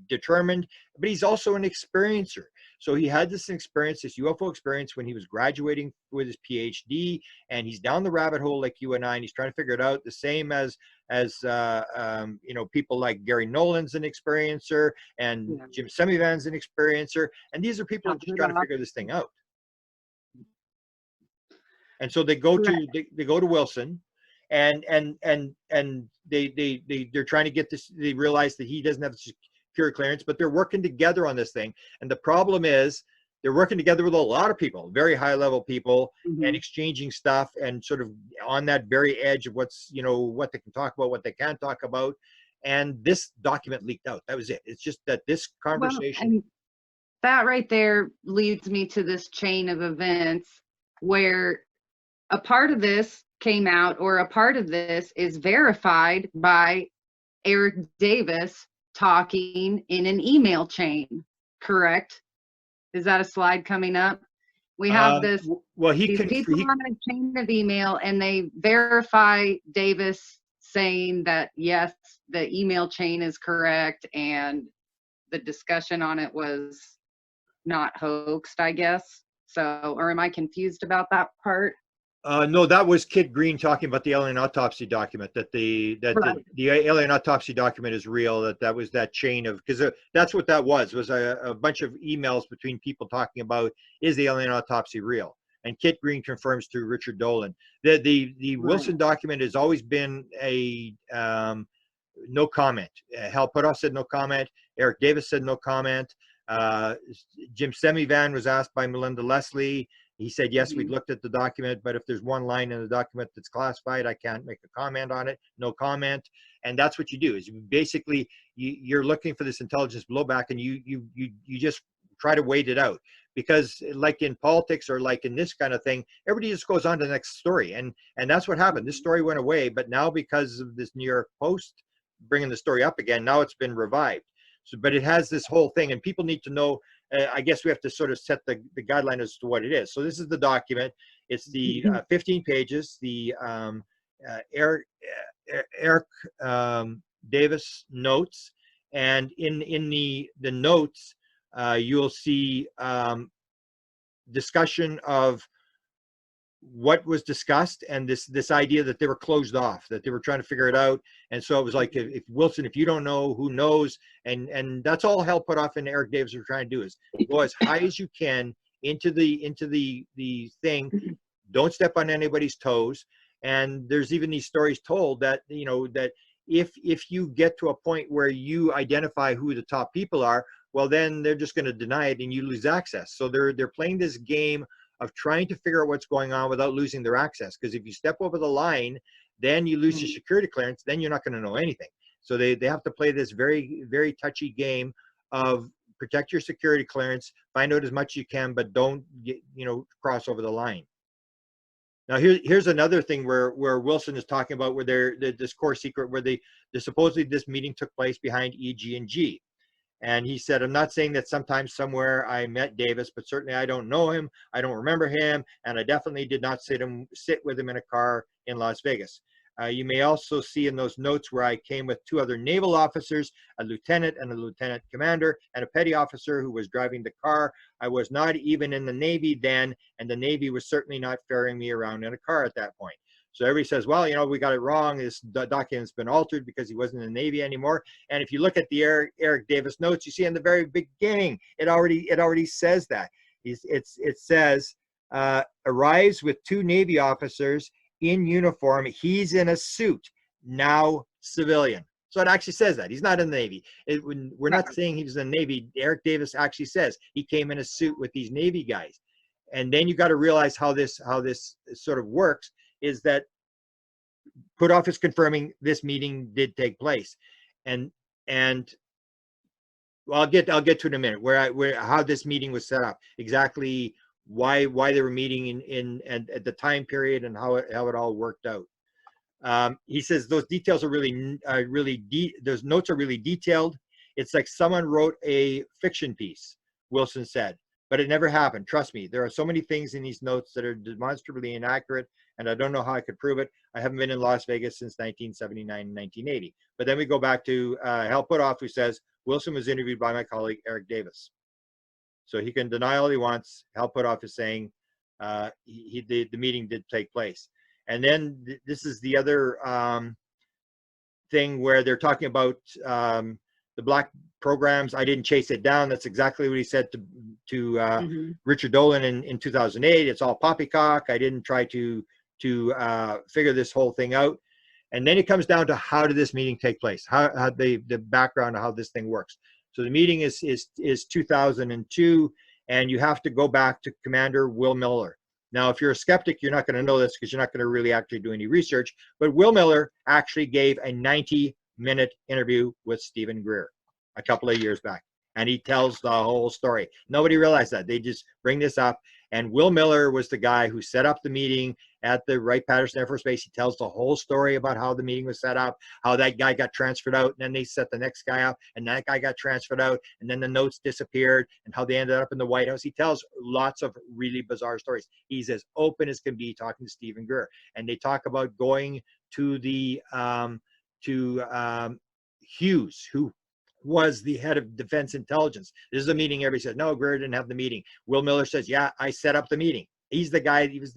determined, but he's also an experiencer. So he had this experience, this UFO experience, when he was graduating with his PhD, and he's down the rabbit hole like you and I, and he's trying to figure it out. The same as you know, people like Gary Nolan's an experiencer, and Jim Semivan's an experiencer, and these are people who are just trying to figure this thing out. And so they go to Wilson, and they're trying to get this. They realize that he doesn't have security clearance, but they're working together on this thing. And the problem is they're working together with a lot of people, very high level people, and exchanging stuff, and sort of on that very edge of what's, you know, what they can talk about, what they can't talk about. And this document leaked out. That was it. It's just that this conversation. Well, that right there leads me to this chain of events where a part of this came out, or a part of this is verified by Eric Davis talking in an email chain, correct? Is that a slide coming up? We have this, well, these people on a chain of email, and they verify Davis saying that, yes, the email chain is correct, and the discussion on it was not hoaxed, I guess. So, or am I confused about that part? No, that was Kit Green talking about the alien autopsy document, that the alien autopsy document is real, that was that chain of, because that's what that was a bunch of emails between people talking about, is the alien autopsy real? And Kit Green confirms to Richard Dolan. The Wilson document has always been a no comment. Hal Puthoff said no comment. Eric Davis said no comment. Jim Semivan was asked by Melinda Leslie. He said, yes, we'd looked at the document, but if there's one line in the document that's classified, I can't make a comment on it. No comment. And that's what you do, is you basically, you're looking for this intelligence blowback, and you just try to wait it out. Because like in politics, or like in this kind of thing, everybody just goes on to the next story. And that's what happened. This story went away, but now because of this New York Post bringing the story up again, now it's been revived. So, but it has this whole thing, and people need to know. I guess we have to sort of set the guideline as to what it is. So this is the document. It's the 15 pages. The Eric Davis notes, and in the notes, you'll see discussion of what was discussed, and this idea that they were closed off, that they were trying to figure it out. And so it was like, if Wilson, if you don't know, who knows? And that's all Hal Puthoff and Eric Davis were trying to do, is go as high as you can into the thing, don't step on anybody's toes. And there's even these stories told that, you know, that if you get to a point where you identify who the top people are, well, then they're just going to deny it and you lose access. So they're playing this game of trying to figure out what's going on without losing their access. Because if you step over the line, then you lose your security clearance, then you're not going to know anything. So they have to play this very, very touchy game of protect your security clearance, find out as much as you can, but don't get, you know, cross over the line. Now here's another thing where Wilson is talking about where this core secret where they supposedly this meeting took place behind EG&G. And he said, I'm not saying that sometime somewhere I met Davis, but certainly I don't know him. I don't remember him. And I definitely did not sit with him in a car in Las Vegas. You may also see in those notes where I came with 2 other naval officers, a lieutenant and a lieutenant commander, and a petty officer who was driving the car. I was not even in the Navy then, and the Navy was certainly not ferrying me around in a car at that point. So everybody says, well, you know, we got it wrong. This document's been altered because he wasn't in the Navy anymore. And if you look at the Eric Davis notes, you see in the very beginning, it already says that. It says, arrives with 2 Navy officers in uniform. He's in a suit, now civilian. So it actually says that. He's not in the Navy. We're not saying he was in the Navy. Eric Davis actually says he came in a suit with these Navy guys. And then you got to realize how this sort of works is that Puthoff is confirming this meeting did take place. And well, I'll get to it in a minute where how this meeting was set up, exactly why they were meeting at the time period and how it all worked out. He says those details are those notes are really detailed. It's like someone wrote a fiction piece, Wilson said, but it never happened. Trust me, there are so many things in these notes that are demonstrably inaccurate, and I don't know how I could prove it. I haven't been in Las Vegas since 1979 and 1980. But then we go back to Hal Puthoff, who says Wilson was interviewed by my colleague Eric Davis. So he can deny all he wants. Hal Puthoff is saying the meeting did take place. And then this is the other thing where they're talking about the black programs. I didn't chase it down. That's exactly what he said to Richard Dolan in 2008. It's all poppycock. I didn't try to figure this whole thing out. And then it comes down to how did this meeting take place? How the background of how this thing works. So the meeting is 2002, and you have to go back to Commander Will Miller. Now, if you're a skeptic, you're not going to know this because you're not going to really actually do any research. But Will Miller actually gave a 90-minute interview with Stephen Greer a couple of years back. And he tells the whole story. Nobody realized that. They just bring this up. And Will Miller was the guy who set up the meeting at the Wright-Patterson Air Force Base. He tells the whole story about how the meeting was set up, how that guy got transferred out, and then they set the next guy up, and that guy got transferred out, and then the notes disappeared, and how they ended up in the White House. He tells lots of really bizarre stories. He's as open as can be talking to Stephen Greer. And they talk about going to the Hughes, who was the head of defense intelligence. This is a meeting. Everybody says, no, Greer didn't have the meeting. Will Miller says, yeah, I set up the meeting. He's the guy, he's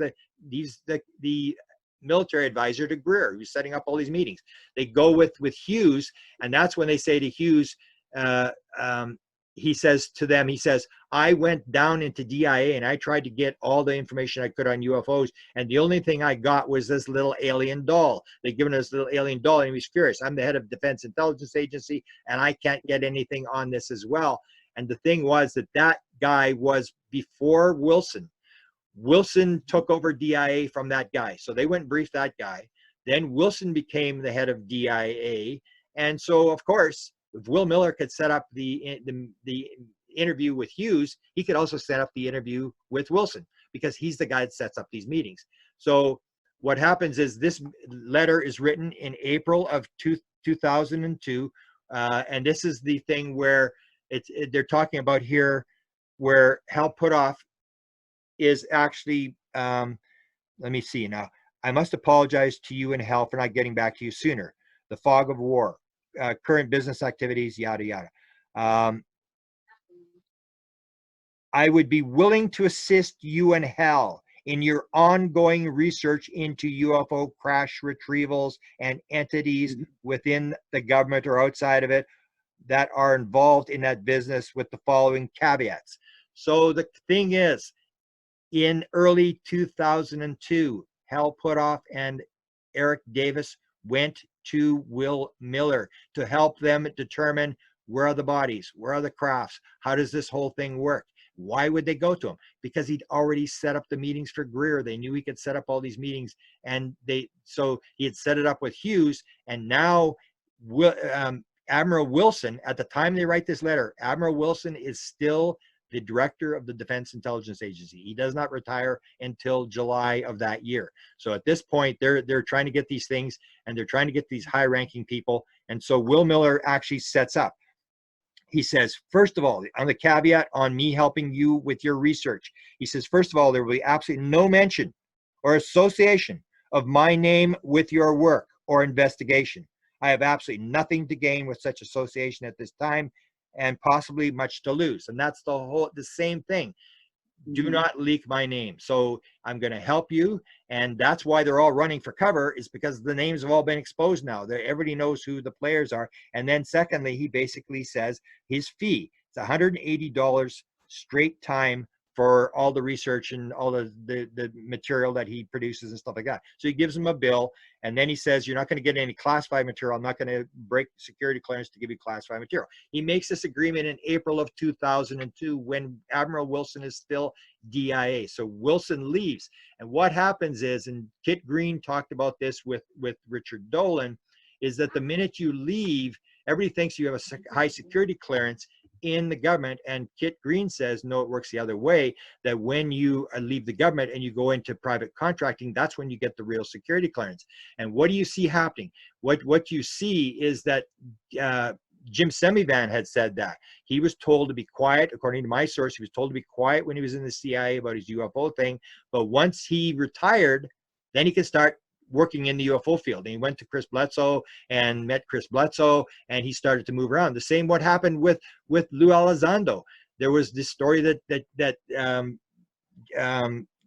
the military advisor to Greer, who's setting up all these meetings. They go with Hughes, and that's when they say to Hughes, he says to them, he says, I went down into DIA and I tried to get all the information I could on UFOs, and the only thing I got was this little alien doll. They'd given us a little alien doll, and he was furious. I'm the head of Defense Intelligence Agency, and I can't get anything on this as well. And the thing was that guy was before Wilson. Wilson took over DIA from that guy. So they went and briefed that guy. Then Wilson became the head of DIA. And so, of course, if Will Miller could set up the interview with Hughes, he could also set up the interview with Wilson, because he's the guy that sets up these meetings. So what happens is this letter is written in April of 2002. And this is the thing where they're talking about here where Hal Puthoff is actually, let me see now. I must apologize to you and Hal for not getting back to you sooner. The fog of war. Current business activities, yada, yada. I would be willing to assist you and Hal in your ongoing research into UFO crash retrievals and entities within the government or outside of it that are involved in that business with the following caveats. So the thing is, In early 2002, Hal Puthoff and Eric Davis went to Will Miller to help them determine where are the bodies, where are the crafts, how does this whole thing work? Why would they go to him? Because he'd already set up the meetings for Greer. They knew he could set up all these meetings, and so he had set it up with Hughes, and now Admiral Wilson, at the time they write this letter, Admiral Wilson is still the director of the Defense Intelligence Agency. He does not retire until July of that year. So at this point, they're trying to get these things, and they're trying to get these high-ranking people. And so Will Miller actually sets up. He says, first of all, on the caveat on me helping you with your research, he says, first of all, there will be absolutely no mention or association of my name with your work or investigation. I have absolutely nothing to gain with such association at this time, and possibly much to lose. And that's the same thing. Do not leak my name. So I'm going to help you. And that's why they're all running for cover, is because the names have all been exposed now. Everybody knows who the players are. And then secondly, he basically says his fee, it's $180 straight time for all the research and all the material that he produces and stuff like that. So he gives him a bill, and then he says, you're not going to get any classified material. I'm not going to break security clearance to give you classified material. He makes this agreement in April of 2002 when Admiral Wilson is still DIA. So Wilson leaves. And what happens is, and Kit Green talked about this with Richard Dolan, is that the minute you leave, everybody thinks you have a high security clearance in the government, and Kit Green says no, it works the other way, that when you leave the government and you go into private contracting, that's when you get the real security clearance. And what do you see happening? What you see is that Jim Semivan had said that he was told to be quiet. According to my source, he was told to be quiet when he was in the CIA about his UFO thing, but once he retired, then he could start working in the UFO field. And he went to Chris Bledsoe and met Chris Bledsoe, and he started to move around. The same what happened with Lou Elizondo. There was this story that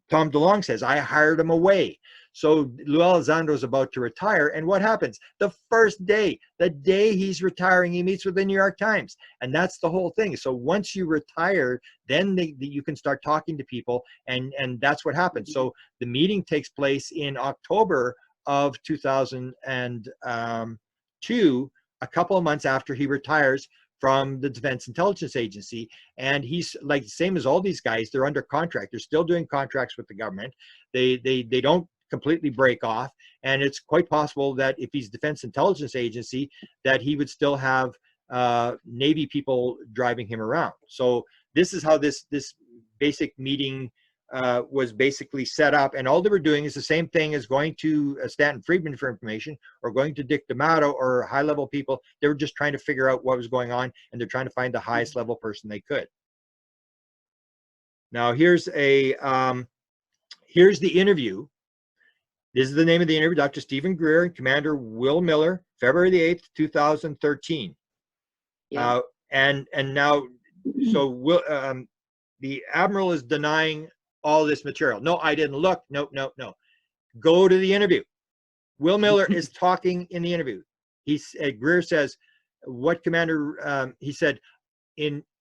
Tom DeLonge says, I hired him away. So Lou Elizondo is about to retire, and what happens? The first day, the day he's retiring, he meets with the New York Times, and that's the whole thing. So once you retire, then you can start talking to people, and that's what happens. So the meeting takes place in October of 2002, a couple of months after he retires from the Defense Intelligence Agency. And he's like the same as all these guys, they're under contract. They're still doing contracts with the government. They don't completely break off. And it's quite possible that if he's Defense Intelligence Agency, that he would still have Navy people driving him around. So this is how this basic meeting was basically set up. And all they were doing is the same thing as going to Stanton Friedman for information, or going to Dick D'Amato or high-level people. They were just trying to figure out what was going on, and they're trying to find the highest level person they could. Now here's the interview. This is the name of the interview, Dr. Stephen Greer and Commander Will Miller, February the 8th, 2013. Yeah. And now, so the Admiral is denying all this material. No, I didn't look. No. Go to the interview. Will Miller is talking in the interview. Greer says, what Commander, he said,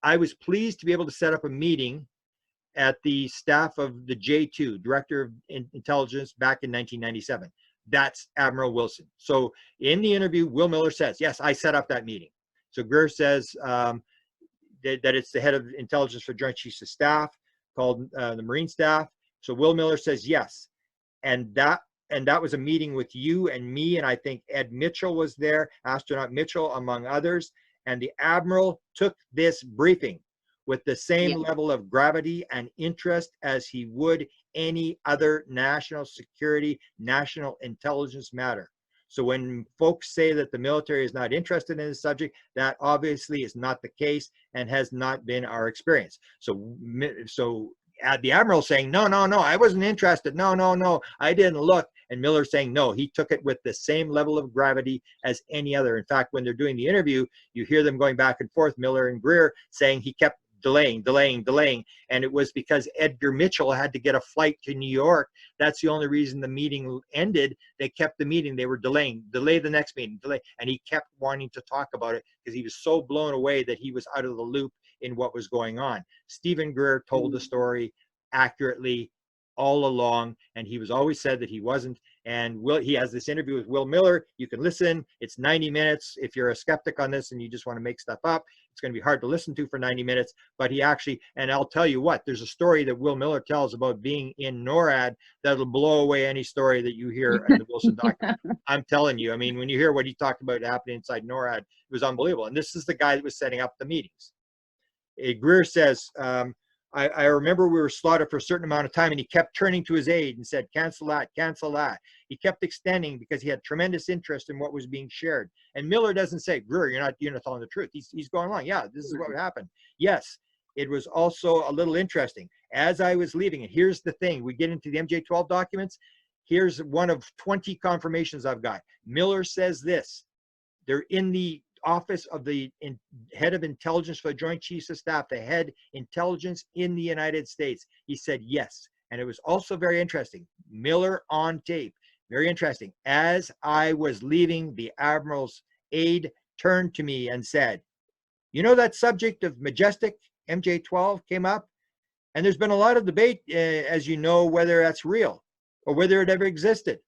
I was pleased to be able to set up a meeting at the staff of the J2, Director of Intelligence, back in 1997. That's Admiral Wilson. So in the interview, Will Miller says, yes, I set up that meeting. So Greer says that it's the head of intelligence for Joint Chiefs of Staff, called the Marine Staff. So Will Miller says, yes. And that was a meeting with you and me, and I think Ed Mitchell was there, Astronaut Mitchell, among others. And the Admiral took this briefing with the same level of gravity and interest as he would any other national security, national intelligence matter. So when folks say that the military is not interested in this subject, that obviously is not the case and has not been our experience. So the Admiral saying, no, I wasn't interested. No, I didn't look. And Miller saying, no, he took it with the same level of gravity as any other. In fact, when they're doing the interview, you hear them going back and forth, Miller and Greer, saying he kept delaying. And it was because Edgar Mitchell had to get a flight to New York. That's the only reason the meeting ended. They kept the meeting. They were delay the next meeting, and he kept wanting to talk about it because he was so blown away that he was out of the loop in what was going on. Stephen Greer told the story accurately all along, and he was always said that he wasn't. And he has this interview with Will Miller. You can listen. It's 90 minutes. If you're a skeptic on this and you just want to make stuff up, it's going to be hard to listen to for 90 minutes. But he actually, and I'll tell you what, there's a story that Will Miller tells about being in NORAD that'll blow away any story that you hear in the Wilson document. I'm telling you, I mean, when you hear what he talked about happening inside NORAD, it was unbelievable. And this is the guy that was setting up the meetings. Greer says, I remember we were slotted for a certain amount of time, and he kept turning to his aide and said, cancel that, cancel that. He kept extending because he had tremendous interest in what was being shared. And Miller doesn't say, Greer, you're not telling the truth. He's going along. Yeah, this is what happened. Yes, it was also a little interesting. As I was leaving, and here's the thing, we get into the MJ-12 documents. Here's one of 20 confirmations I've got. Miller says this. They're in the office of the head of intelligence for the Joint Chiefs of Staff, the head intelligence in the United States. He said yes. And it was also very interesting. Miller on tape, very interesting. As I was leaving, the Admiral's aide turned to me and said, you know, that subject of Majestic MJ-12 came up, and there's been a lot of debate, as you know, whether that's real or whether it ever existed.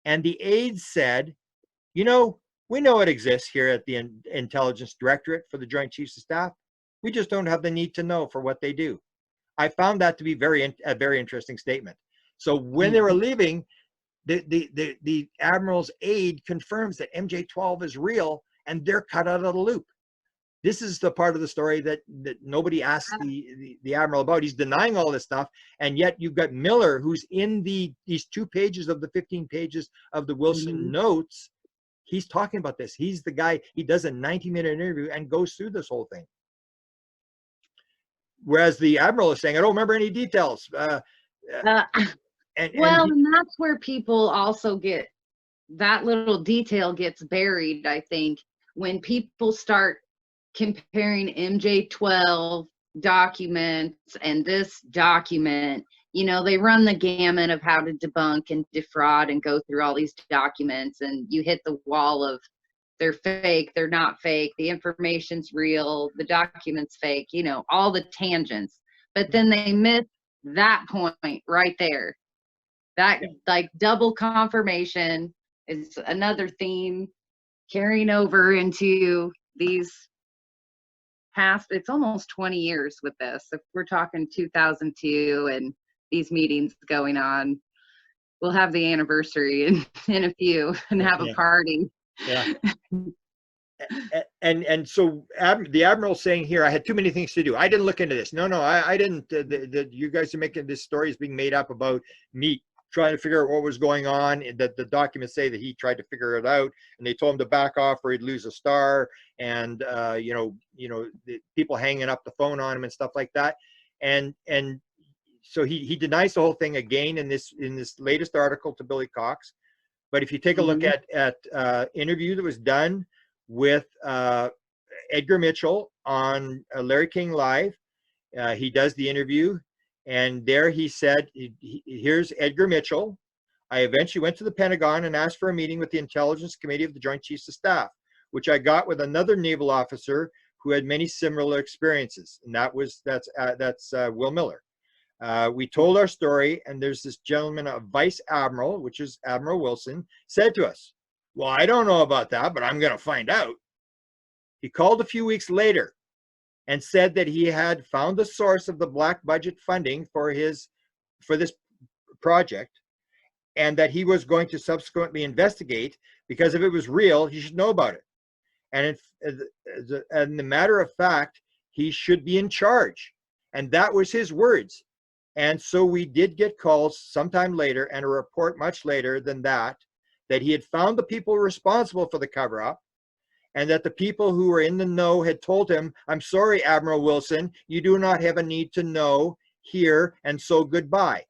And the aide said, you know, we know it exists here at the Intelligence Directorate for the Joint Chiefs of Staff. We just don't have the need to know for what they do. I found that to be a very interesting statement. So when they were leaving, the Admiral's aide confirms that MJ-12 is real, and they're cut out of the loop. This is the part of the story that nobody asked the Admiral about. He's denying all this stuff, and yet you've got Miller, who's in these 2 pages of the 15 pages of the Wilson notes. He's talking about this. He's the guy, he does a 90-minute interview and goes through this whole thing. Whereas the Admiral is saying, I don't remember any details. And that's where people also get, that little detail gets buried, I think, when people start comparing MJ-12 documents and this document. You know, they run the gamut of how to debunk and defraud and go through all these documents, and you hit the wall of they're fake, they're not fake, the information's real, the document's fake, you know, all the tangents. But then they miss that point right there. That, like, double confirmation is another theme carrying over into these past, it's almost 20 years with this. If we're talking 2002 and these meetings going on, we'll have the anniversary in a few and have a party. Yeah. And so the Admiral's saying here, I had too many things to do. I didn't look into this. No, I didn't. You guys are making this story is being made up about me trying to figure out what was going on, and that the documents say that he tried to figure it out, and they told him to back off or he'd lose a star, and the people hanging up the phone on him and stuff like that. And so he denies the whole thing again in this latest article to Billy Cox. But if you take a look at interview that was done with Edgar Mitchell on Larry King Live, he does the interview, and there he said, here's Edgar Mitchell. I eventually went to the Pentagon and asked for a meeting with the Intelligence Committee of the Joint Chiefs of Staff, which I got with another naval officer who had many similar experiences, and that's Will Miller. We told our story, and there's this gentleman, a Vice Admiral, which is Admiral Wilson, said to us, well, I don't know about that, but I'm going to find out. He called a few weeks later and said that he had found the source of the black budget funding for this project, and that he was going to subsequently investigate, because if it was real, he should know about it. And the matter of fact, he should be in charge. And that was his words. And so we did get calls sometime later, and a report much later than that he had found the people responsible for the cover-up, and that the people who were in the know had told him, I'm sorry, Admiral Wilson, you do not have a need to know here, and so goodbye.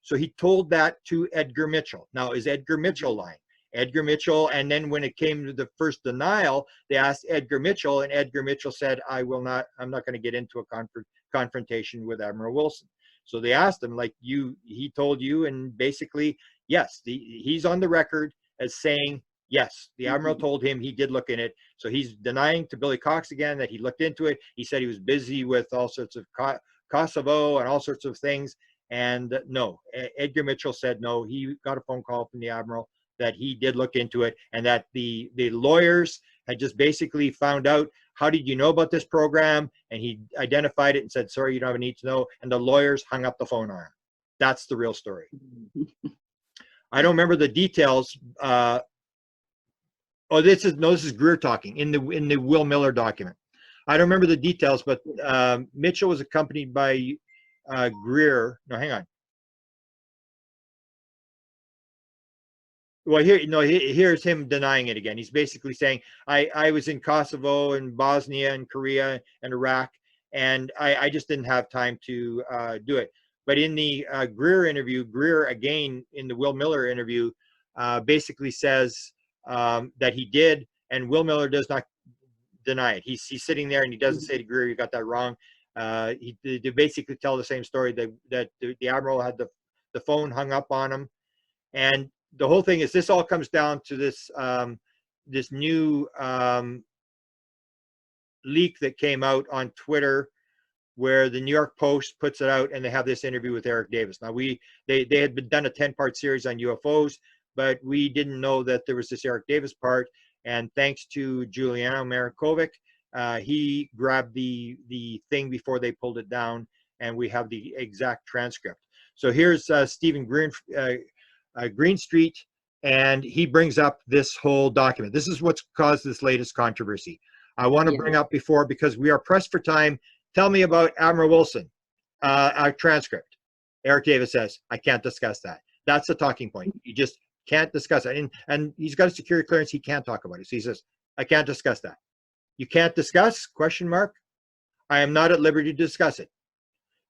So he told that to Edgar Mitchell. Now, is Edgar Mitchell lying? Edgar Mitchell, and then when it came to the first denial, they asked Edgar Mitchell, and Edgar Mitchell said, I'm not going to get into a confrontation with Admiral Wilson. So they asked him, like, he told you, and basically, yes, he's on the record as saying, yes, the Admiral told him he did look in it. So he's denying to Billy Cox again that he looked into it. He said he was busy with all sorts of Kosovo and all sorts of things. And no, Edgar Mitchell said no. He got a phone call from the Admiral that he did look into it, and that the lawyers had just basically found out, how did you know about this program? And he identified it and said, sorry, you don't have a need to know. And the lawyers hung up the phone on him. That's the real story. I don't remember the details. Oh, this is Greer talking in the Will Miller document. I don't remember the details, but Mitchell was accompanied by Greer. No, hang on. Well, here's him denying it again. He's basically saying, I was in Kosovo and Bosnia and Korea and Iraq, and I just didn't have time to do it. But in the Greer interview, Greer, again, in the Will Miller interview, basically says that he did, and Will Miller does not deny it. He's sitting there and he doesn't say to Greer, you got that wrong. They basically tell the same story, that the Admiral had the phone hung up on him. And the whole thing is, this all comes down to this this new leak that came out on Twitter, where the New York Post puts it out, and they have this interview with Eric Davis. Now, they had done a 10-part series on UFOs, but we didn't know that there was this Eric Davis part. And thanks to Giuliano Marikovic, he grabbed the thing before they pulled it down, and we have the exact transcript. So here's Stephen Greenstreet, and he brings up this whole document. This is what's caused this latest controversy. I want to bring up before, because we are pressed for time. Tell me about Admiral Wilson, our transcript. Eric Davis says, I can't discuss that. That's the talking point. You just can't discuss it. And he's got a security clearance. He can't talk about it. So he says, I can't discuss that. You can't discuss? Question mark. I am not at liberty to discuss it,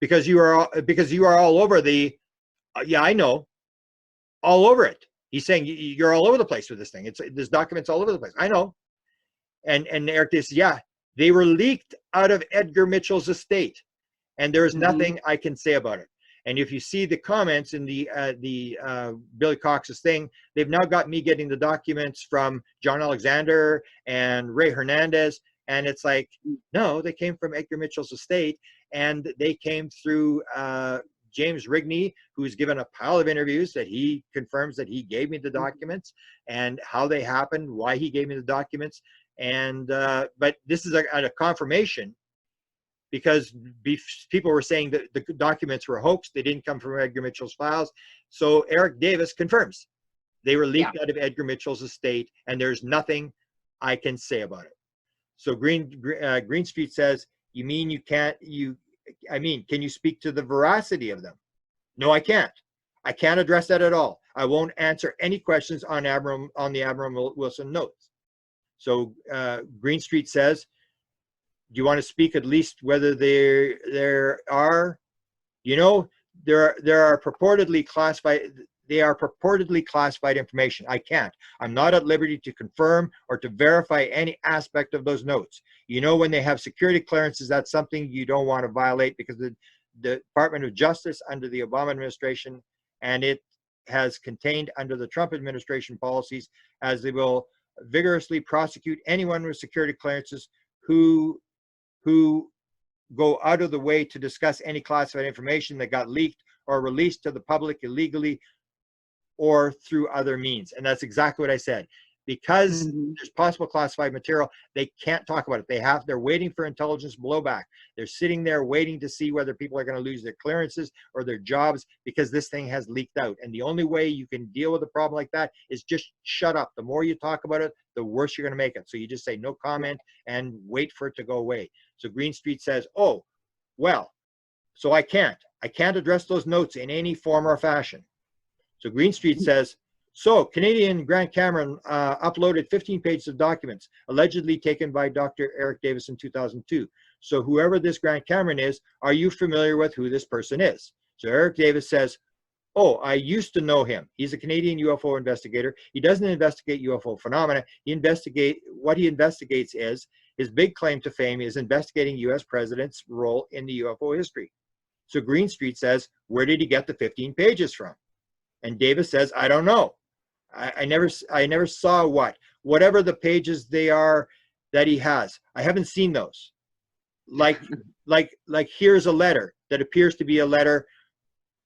because you are all over the. Yeah, I know. All over it. He's saying you're all over the place with this thing. There's documents all over the place. I know. And Eric Davis says, yeah, they were leaked out of Edgar Mitchell's estate, and there is nothing I can say about it. And if you see the comments in the Billy Cox's thing, they've now got me getting the documents from John Alexander and Ray Hernandez, and it's like, no, they came from Edgar Mitchell's estate, and they came through James Rigney, who's given a pile of interviews that he confirms that he gave me the documents and how they happened, why he gave me the documents. And but this is a confirmation, because people were saying that the documents were a hoax. They didn't come from Edgar Mitchell's files. So Eric Davis confirms they were leaked out of Edgar Mitchell's estate, and there's nothing I can say about it. So Greenstreet says, you mean you can't, can you speak to the veracity of them? No, I can't. I can't address that at all. I won't answer any questions on the Admiral Wilson notes. So Greenstreet says, do you want to speak at least whether there are, there are purportedly classified, they are purportedly classified information. I can't. I'm not at liberty to confirm or to verify any aspect of those notes. When they have security clearances, that's something you don't want to violate, because the Department of Justice under the Obama administration, and it has contained under the Trump administration policies, as they will vigorously prosecute anyone with security clearances who go out of the way to discuss any classified information that got leaked or released to the public illegally or through other means. And that's exactly what I said. Because there's possible classified material, they can't talk about it. They're waiting for intelligence blowback. They're sitting there waiting to see whether people are going to lose their clearances or their jobs, because this thing has leaked out. And the only way you can deal with a problem like that is just shut up. The more you talk about it, the worse you're going to make it. So you just say no comment and wait for it to go away. So Greenstreet says, oh, well, so I can't address those notes in any form or fashion. So Greenstreet says, so Canadian Grant Cameron uploaded 15 pages of documents allegedly taken by Dr. Eric Davis in 2002. So whoever this Grant Cameron is, are you familiar with who this person is? So Eric Davis says, oh, I used to know him. He's a Canadian UFO investigator. He doesn't investigate UFO phenomena. What he investigates is, his big claim to fame is investigating US presidents' role in the UFO history. So Greenstreet says, where did he get the 15 pages from? And Davis says, I don't know. I never saw whatever the pages they are that he has. I haven't seen those. Like here's a letter. that appears to be a letter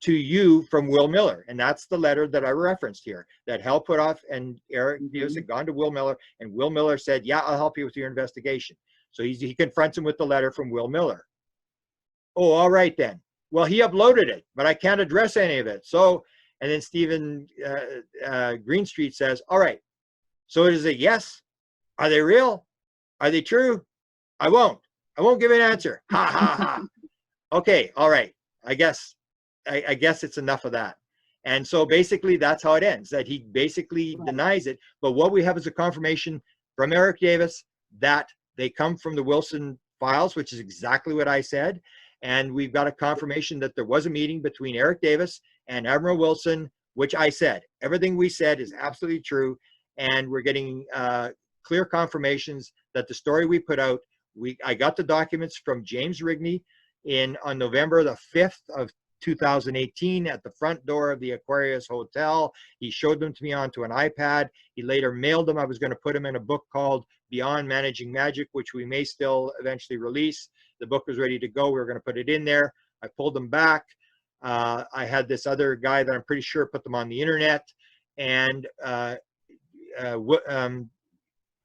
to you from Will Miller. And that's the letter that I referenced here, that Hal Puthoff and Eric Davis had gone to Will Miller, and Will Miller said, yeah, I'll help you with your investigation. So he confronts him with the letter from Will Miller. Oh, all right then. Well, he uploaded it, but I can't address any of it. So, and then Stephen Greenstreet says, all right, so is it yes? Are they real? Are they true? I won't give an answer. Ha ha ha. Okay, all right. I guess it's enough of that. And so basically that's how it ends, that he basically denies it. But what we have is a confirmation from Eric Davis that they come from the Wilson files, which is exactly what I said. And we've got a confirmation that there was a meeting between Eric Davis and Admiral Wilson, which I said. Everything we said is absolutely true. And we're getting clear confirmations that the story we put out, I got the documents from James Rigney on November the 5th of 2018 at the front door of the Aquarius Hotel. He showed them to me onto an iPad. He later mailed them. I was going to put them in a book called Beyond Managing Magic, which we may still eventually release. The book was ready to go. We were going to put it in there. I pulled them back. I had this other guy that I'm pretty sure put them on the internet, and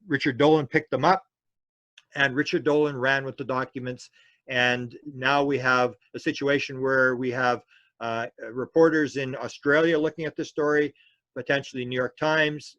Richard Dolan picked them up, and Richard Dolan ran with the documents. And now we have a situation where we have reporters in Australia looking at this story, potentially New York Times,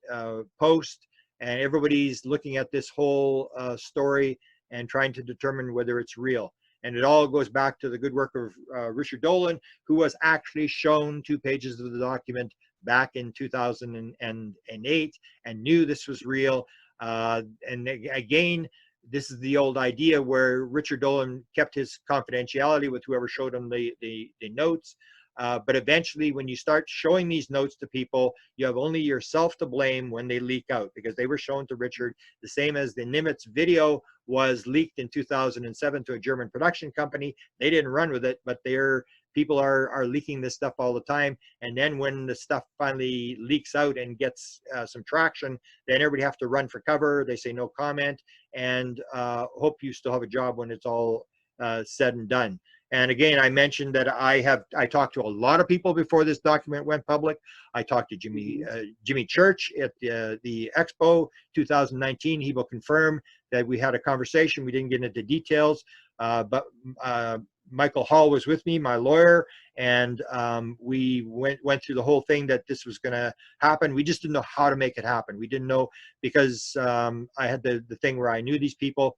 Post, and everybody's looking at this whole story and trying to determine whether it's real. And it all goes back to the good work of Richard Dolan, who was actually shown 2 pages of the document back in 2008 and knew this was real. And again, this is the old idea where Richard Dolan kept his confidentiality with whoever showed him the notes. But eventually, when you start showing these notes to people, you have only yourself to blame when they leak out, because they were shown to Richard, the same as the Nimitz video was leaked in 2007 to a German production company. They didn't run with it, but people are leaking this stuff all the time. And then when the stuff finally leaks out and gets some traction, then everybody have to run for cover. They say no comment, and hope you still have a job when it's all said and done. And again, I mentioned that I talked to a lot of people before this document went public. I talked to Jimmy Church at the Expo 2019. He will confirm that we had a conversation. We didn't get into details, but Michael Hall was with me, my lawyer, and we went through the whole thing that this was going to happen. We just didn't know how to make it happen. We didn't know, because I had the thing where I knew these people.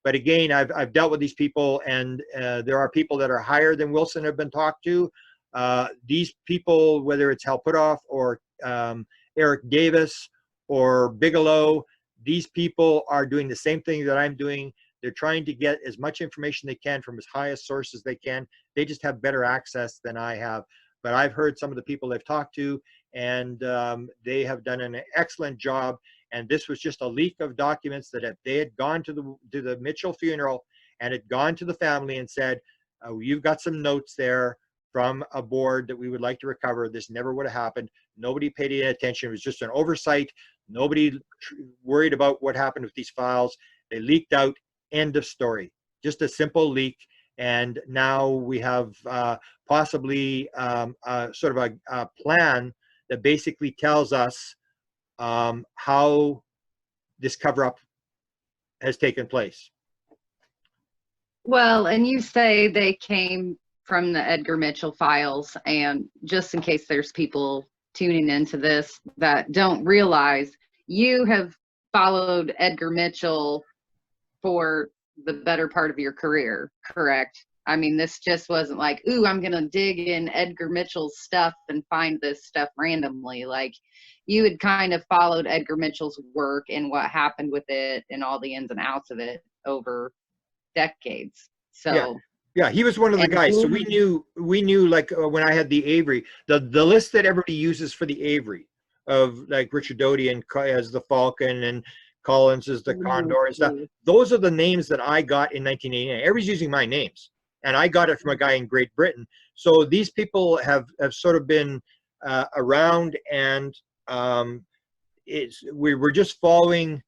But again, I've dealt with these people, and there are people that are higher than Wilson have been talked to. These people, whether it's Hal Puthoff or Eric Davis or Bigelow, these people are doing the same thing that I'm doing. They're trying to get as much information they can from as highest sources they can. They just have better access than I have. But I've heard some of the people they've talked to, and they have done an excellent job. And this was just a leak of documents that if they had gone to the Mitchell funeral and had gone to the family and said, oh, you've got some notes there from a board that we would like to recover, this never would have happened. Nobody paid any attention. It was just an oversight. Nobody worried about what happened with these files. They leaked out. End of story. Just a simple leak. And now we have possibly sort of a plan that basically tells us how this cover-up has taken place. Well, and you say they came from the Edgar Mitchell files, and just in case there's people tuning into this that don't realize, you have followed Edgar Mitchell for the better part of your career, correct? I mean, this just wasn't like, ooh, I'm going to dig in Edgar Mitchell's stuff and find this stuff randomly. Like, you had kind of followed Edgar Mitchell's work and what happened with it and all the ins and outs of it over decades. So yeah, he was one of the guys. So we knew like when I had the Avery, the list that everybody uses for the Avery of like Richard Doty and as the Falcon and Collins as the Condor and stuff. Those are the names that I got in 1989. Everybody's using my names, and I got it from a guy in Great Britain. So these people have sort of been around, and we're just following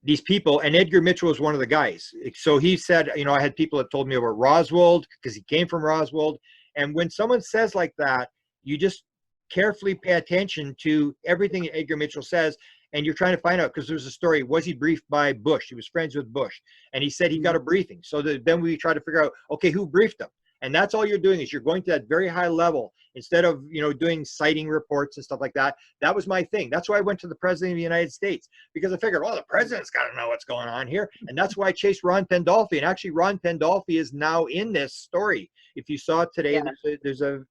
these people, and Edgar Mitchell was one of the guys. So he said, you know, I had people that told me about Roswell because he came from Roswell. And when someone says like that, you just carefully pay attention to everything Edgar Mitchell says. And you're trying to find out, because there's a story, was he briefed by Bush? He was friends with Bush. And he said he got a briefing. So then we try to figure out, okay, who briefed him? And that's all you're doing, is you're going to that very high level instead of, you know, doing citing reports and stuff like that. That was my thing. That's why I went to the president of the United States, because I figured, oh, the president's got to know what's going on here. And that's why I chased Ron Pandolfi. And actually, Ron Pandolfi is now in this story. If you saw it today, yeah, there's an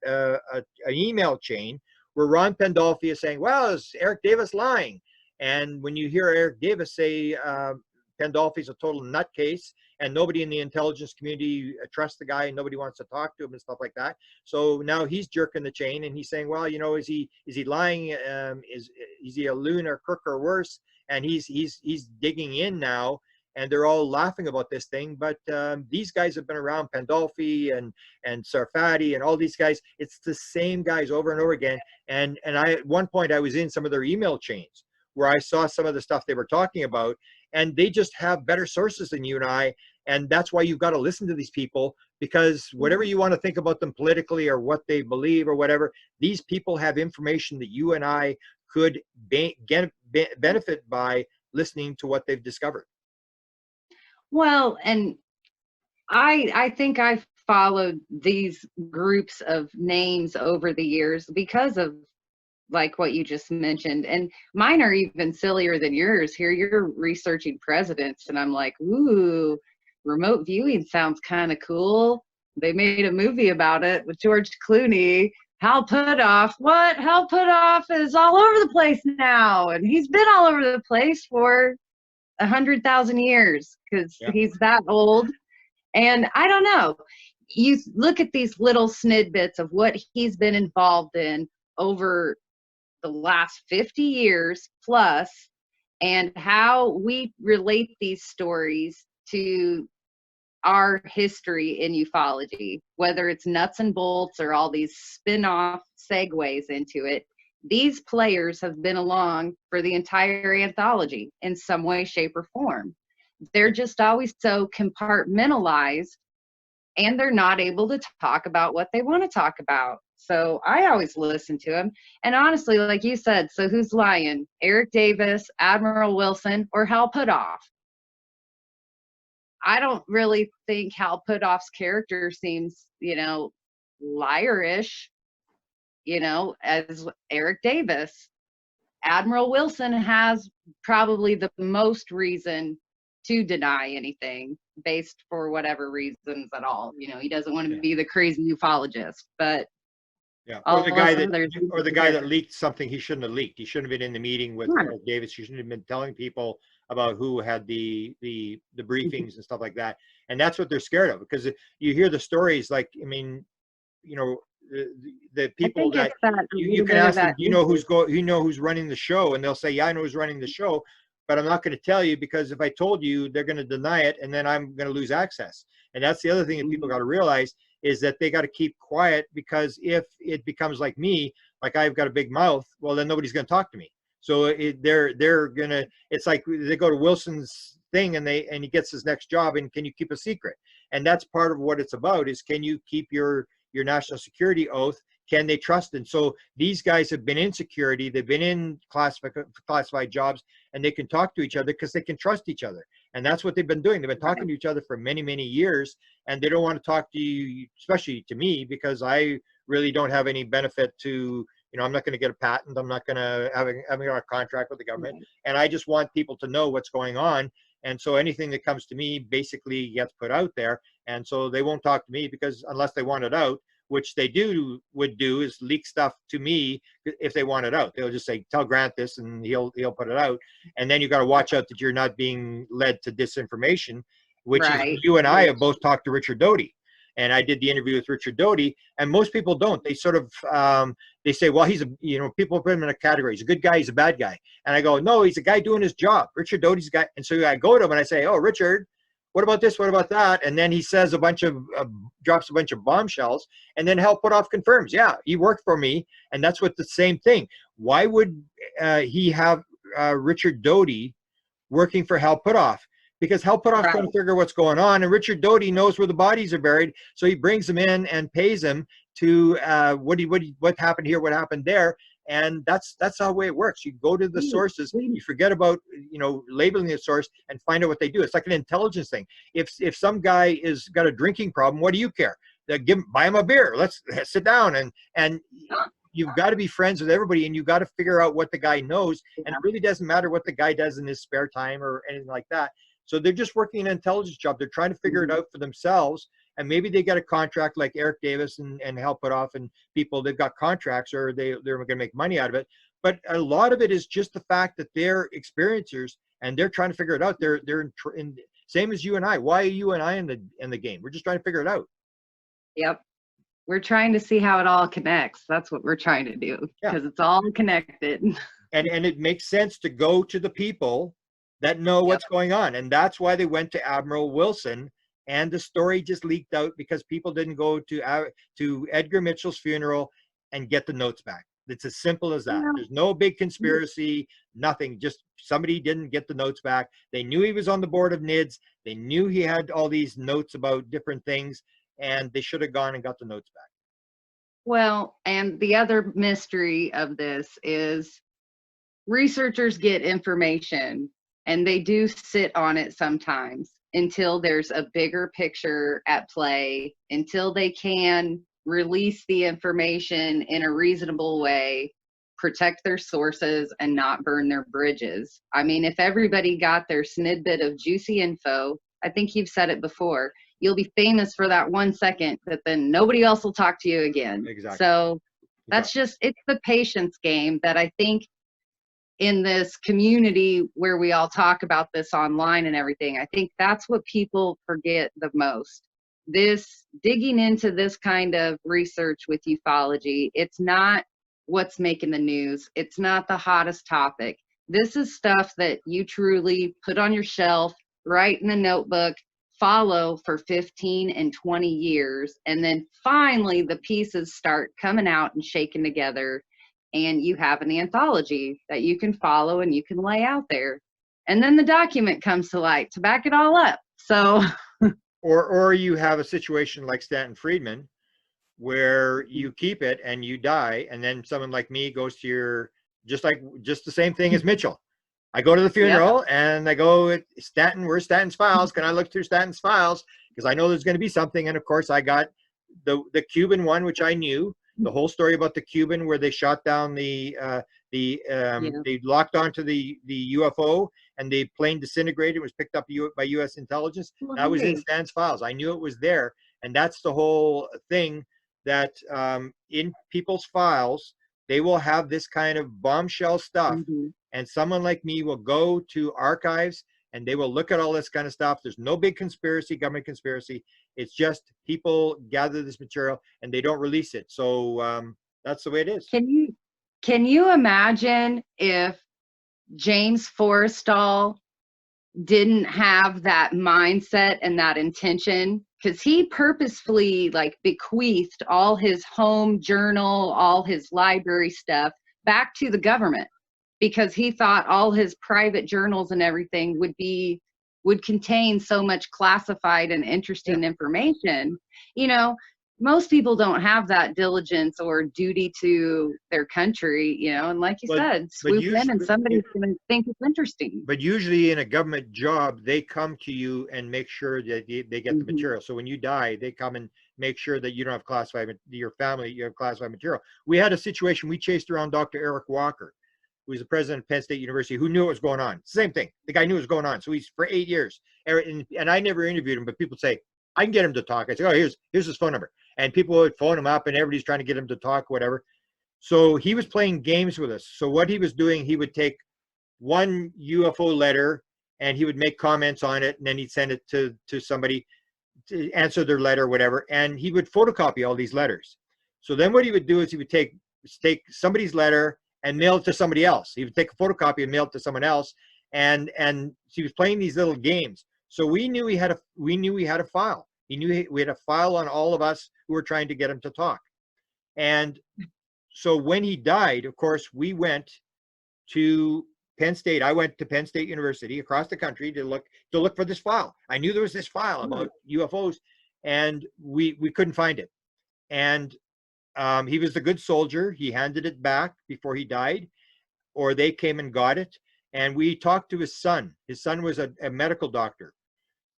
email chain where Ron Pandolfi is saying, well, is Eric Davis lying? And when you hear Eric Davis say Pandolfi's a total nutcase, and nobody in the intelligence community trusts the guy, and nobody wants to talk to him and stuff like that. So now he's jerking the chain, and he's saying, well, you know, is he lying? Is he a loon or crook or worse? And he's digging in now, and they're all laughing about this thing. But these guys have been around, Pandolfi and Sarfati and all these guys. It's the same guys over and over again. And I, at one point, I was in some of their email chains where I saw some of the stuff they were talking about, and they just have better sources than you and I. And that's why you've got to listen to these people, because whatever you want to think about them politically or what they believe or whatever, these people have information that you and I could benefit by listening to what they've discovered. Well, and I think I've followed these groups of names over the years because of, like, what you just mentioned, and mine are even sillier than yours. Here you're researching presidents, and I'm like, ooh, remote viewing sounds kind of cool. They made a movie about it with George Clooney. Hal Puthoff, what? Hal Puthoff is all over the place now, and he's been all over the place for 100,000 years, because he's that old. And I don't know, you look at these little snippets of what he's been involved in over the last 50 years plus, and how we relate these stories to our history in ufology, whether it's nuts and bolts or all these spin-off segues into it. These players have been along for the entire anthology in some way, shape, or form. They're just always so compartmentalized, and they're not able to talk about what they want to talk about. So I always listen to them. And honestly, like you said, so who's lying? Eric Davis, Admiral Wilson, or Hal Puthoff? I don't really think Hal Puthoff's character seems, you know, liarish, you know, as Eric Davis. Admiral Wilson has probably the most reason to deny anything, based for whatever reasons at all. You know, he doesn't want to be the crazy ufologist, but or the guy that leaked something he shouldn't have leaked. He shouldn't have been in the meeting with Eric Davis. He shouldn't have been telling people about who had the briefings and stuff like that. And that's what they're scared of, because you hear the stories, like, I mean, you know, the people that you can ask them, you know who's running the show, and they'll say, yeah, I know who's running the show, but I'm not going to tell you, because if I told you, they're going to deny it, and then I'm going to lose access. And that's the other thing that people got to realize, is that they got to keep quiet, because if it becomes like me, like I've got a big mouth, well, then nobody's going to talk to me. So they're gonna, it's like they go to Wilson's thing, and he gets his next job, and can you keep a secret? And that's part of what it's about, is can you keep your national security oath? Can they trust? And so these guys have been in security, they've been in classified jobs, and they can talk to each other because they can trust each other. And that's what they've been doing. They've been talking to each other for many, many years, and they don't want to talk to you, especially to me, because I really don't have any benefit to, you know, I'm not going to get a patent. I'm not going to have a contract with the government. And I just want people to know what's going on. And so anything that comes to me basically gets put out there. And so they won't talk to me, because unless they want it out, which they would do is leak stuff to me if they want it out. They'll just say, tell Grant this, and he'll put it out. And then you got to watch out that you're not being led to disinformation, which is, you and I have both talked to Richard Doty. And I did the interview with Richard Doty, and most people don't. They sort of, they say, well, he's people put him in a category. He's a good guy, he's a bad guy. And I go, no, he's a guy doing his job. Richard Doty's a guy. And so I go to him and I say, oh, Richard, what about this? What about that? And then he says drops a bunch of bombshells, and then Hal Puthoff confirms, yeah, he worked for me. And that's what the same thing. Why would he have Richard Doty working for Hal Puthoff, because Hal Puthoff's trying to figure what's going on, and Richard Doty knows where the bodies are buried, so he brings them in and pays them to what happened here, what happened there. And that's the way it works. You go to the sources, you forget about, you know, labeling the source, and find out what they do. It's like an intelligence thing. If some guy is got a drinking problem, what do you care? Buy him a beer. Let's sit down, and you've got to be friends with everybody, and you've got to figure out what the guy knows. And it really doesn't matter what the guy does in his spare time or anything like that. So they're just working an intelligence job. They're trying to figure it out for themselves. And maybe they get a contract like Eric Davis and Hal Puthoff and people, they've got contracts, or they're going to make money out of it. But a lot of it is just the fact that they're experiencers and they're trying to figure it out. They're in same as you and I. Why are you and I in the game? We're just trying to figure it out. Yep. We're trying to see how it all connects. That's what we're trying to do, because it's all connected. And it makes sense to go to the people that know what's going on. And that's why they went to Admiral Wilson. And the story just leaked out because people didn't go to Edgar Mitchell's funeral and get the notes back. It's as simple as that. There's no big conspiracy, nothing. Just somebody didn't get the notes back. They knew he was on the board of NIDS. They knew he had all these notes about different things, and they should have gone and got the notes back. Well, and the other mystery of this is researchers get information and they do sit on it sometimes until there's a bigger picture at play, until they can release the information in a reasonable way, protect their sources, and not burn their bridges. I mean, if everybody got their snidbit of juicy info, I think you've said it before, you'll be famous for that 1 second, but then nobody else will talk to you again. Exactly. So that's just, it's the patience game that I think in this community where we all talk about this online and everything, I think that's what people forget the most. This digging into this kind of research with ufology, it's not what's making the news. It's not the hottest topic. This is stuff that you truly put on your shelf, write in a notebook, follow for 15 and 20 years. And then finally the pieces start coming out and shaking together. And you have an anthology that you can follow and you can lay out there. And then the document comes to light to back it all up. So, or you have a situation like Stanton Friedman, where you keep it and you die, and then someone like me goes to your, just the same thing as Mitchell. I go to the funeral and I go, Stanton, where's Stanton's files? Can I look through Stanton's files? Because I know there's going to be something. And of course I got the Cuban one, which I knew. The whole story about the Cuban where they shot down they locked onto the UFO and the plane disintegrated. It was picked up by U.S. intelligence. That was in Stan's files. I knew it was there. And that's the whole thing, that in people's files, they will have this kind of bombshell stuff. And someone like me will go to archives and they will look at all this kind of stuff. There's no big conspiracy, government conspiracy. It's just people gather this material and they don't release it. So that's the way it is. Can you imagine if James Forrestal didn't have that mindset and that intention? Because he purposefully like bequeathed all his home journal, all his library stuff back to the government, because he thought all his private journals and everything would contain so much classified and interesting information. You know, most people don't have that diligence or duty to their country, you know, and like you said, swoop in and somebody's going to think it's interesting. But usually in a government job, they come to you and make sure that they get the material. So when you die, they come and make sure that you don't have classified, your family, you have classified material. We had a situation, we chased around Dr. Eric Walker, who was the president of Penn State University, who knew what was going on. Same thing. The guy knew what was going on. So he's for 8 years. And I never interviewed him, but people say, I can get him to talk. I say, oh, here's his phone number. And people would phone him up and everybody's trying to get him to talk, whatever. So he was playing games with us. So what he was doing, he would take one UFO letter and he would make comments on it. And then he'd send it to somebody to answer their letter, whatever. And he would photocopy all these letters. So then what he would do is he would take somebody's letter and mail it to somebody else. He would take a photocopy and mail it to someone else. And he was playing these little games. So we knew he had a file. He knew we had a file on all of us who were trying to get him to talk. And so when he died, of course, we went to Penn State. I went to Penn State University across the country to look for this file. I knew there was this file about UFOs, and we couldn't find it. And he was a good soldier. He handed it back before he died, or they came and got it. And we talked to his son. His son was a medical doctor,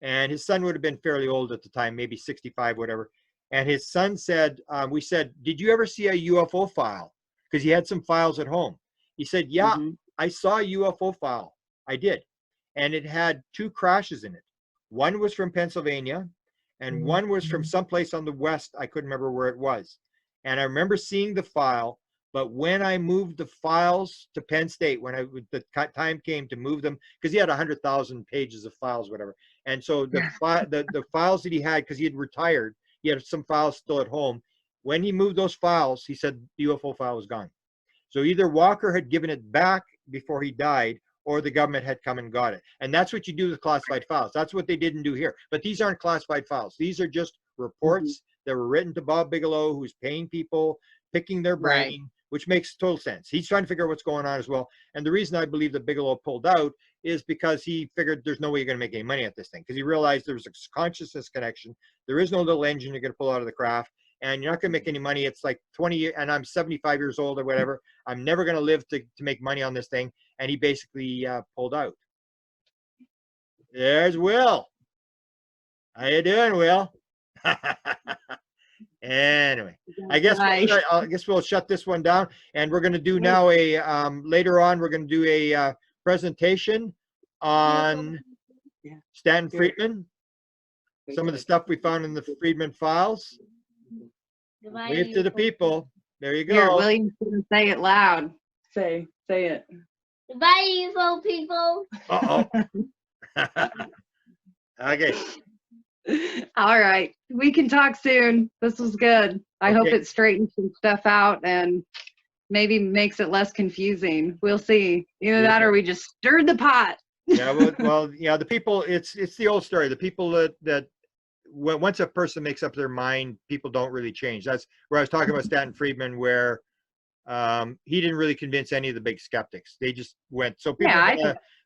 and his son would have been fairly old at the time, maybe 65, whatever. And his son said, we said, did you ever see a UFO file? Because he had some files at home. He said, yeah, I saw a UFO file. I did. And it had 2 crashes in it. One was from Pennsylvania, and one was from someplace on the west. I couldn't remember where it was. And I remember seeing the file, but when I moved the files to Penn State, when the time came to move them, because he had 100,000 pages of files, whatever. And so the files that he had, because he had retired, he had some files still at home. When he moved those files, he said the UFO file was gone. So either Walker had given it back before he died, or the government had come and got it. And that's what you do with classified files. That's what they didn't do here. But these aren't classified files. These are just reports that were written to Bob Bigelow, who's paying people, picking their brain, which makes total sense. He's trying to figure out what's going on as well. And the reason I believe that Bigelow pulled out is because he figured there's no way you're going to make any money at this thing, because he realized there was a consciousness connection. There is no little engine you're going to pull out of the craft, and you're not going to make any money. It's like 20 years, and I'm 75 years old or whatever. I'm never going to live to make money on this thing. And he basically pulled out. There's Will. How you doing, Will? Anyway, I guess we'll shut this one down, and we're going to do now a later on. We're going to do a presentation on Stanton Friedman. Some of the stuff we found in the Friedman files. Wave to the people. There you go. Here, William's gonna say it loud. Say it. Goodbye, UFO people. Okay. All right. We can talk soon. This was good. I hope it straightens some stuff out and maybe makes it less confusing. We'll see. Either that or we just stirred the pot. Yeah, well, yeah, the people, it's the old story. The people that once a person makes up their mind, people don't really change. That's where I was talking about Stanton Friedman, where he didn't really convince any of the big skeptics. They just went. So people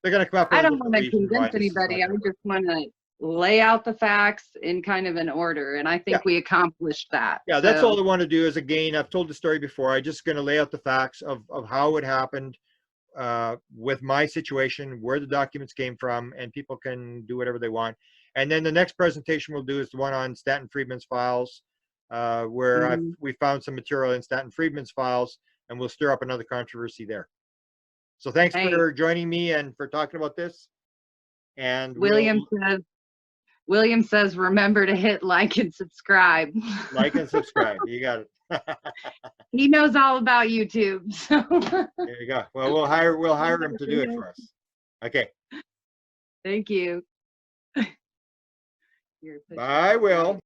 they're going to come up with I don't want to convince anybody. I just want to lay out the facts in kind of an order, and I think we accomplished that. Yeah, that's all I want to do is, again, I've told the story before. I'm just going to lay out the facts of how it happened with my situation, where the documents came from, and people can do whatever they want. And then the next presentation we'll do is the one on Stanton Friedman's files, where we found some material in Stanton Friedman's files, and we'll stir up another controversy there. So thanks for joining me and for talking about this. And William says, remember to hit like and subscribe. Like and subscribe. You got it. He knows all about YouTube. So. There you go. Well, we'll hire him to do it for us. Okay. Thank you. Bye, Will.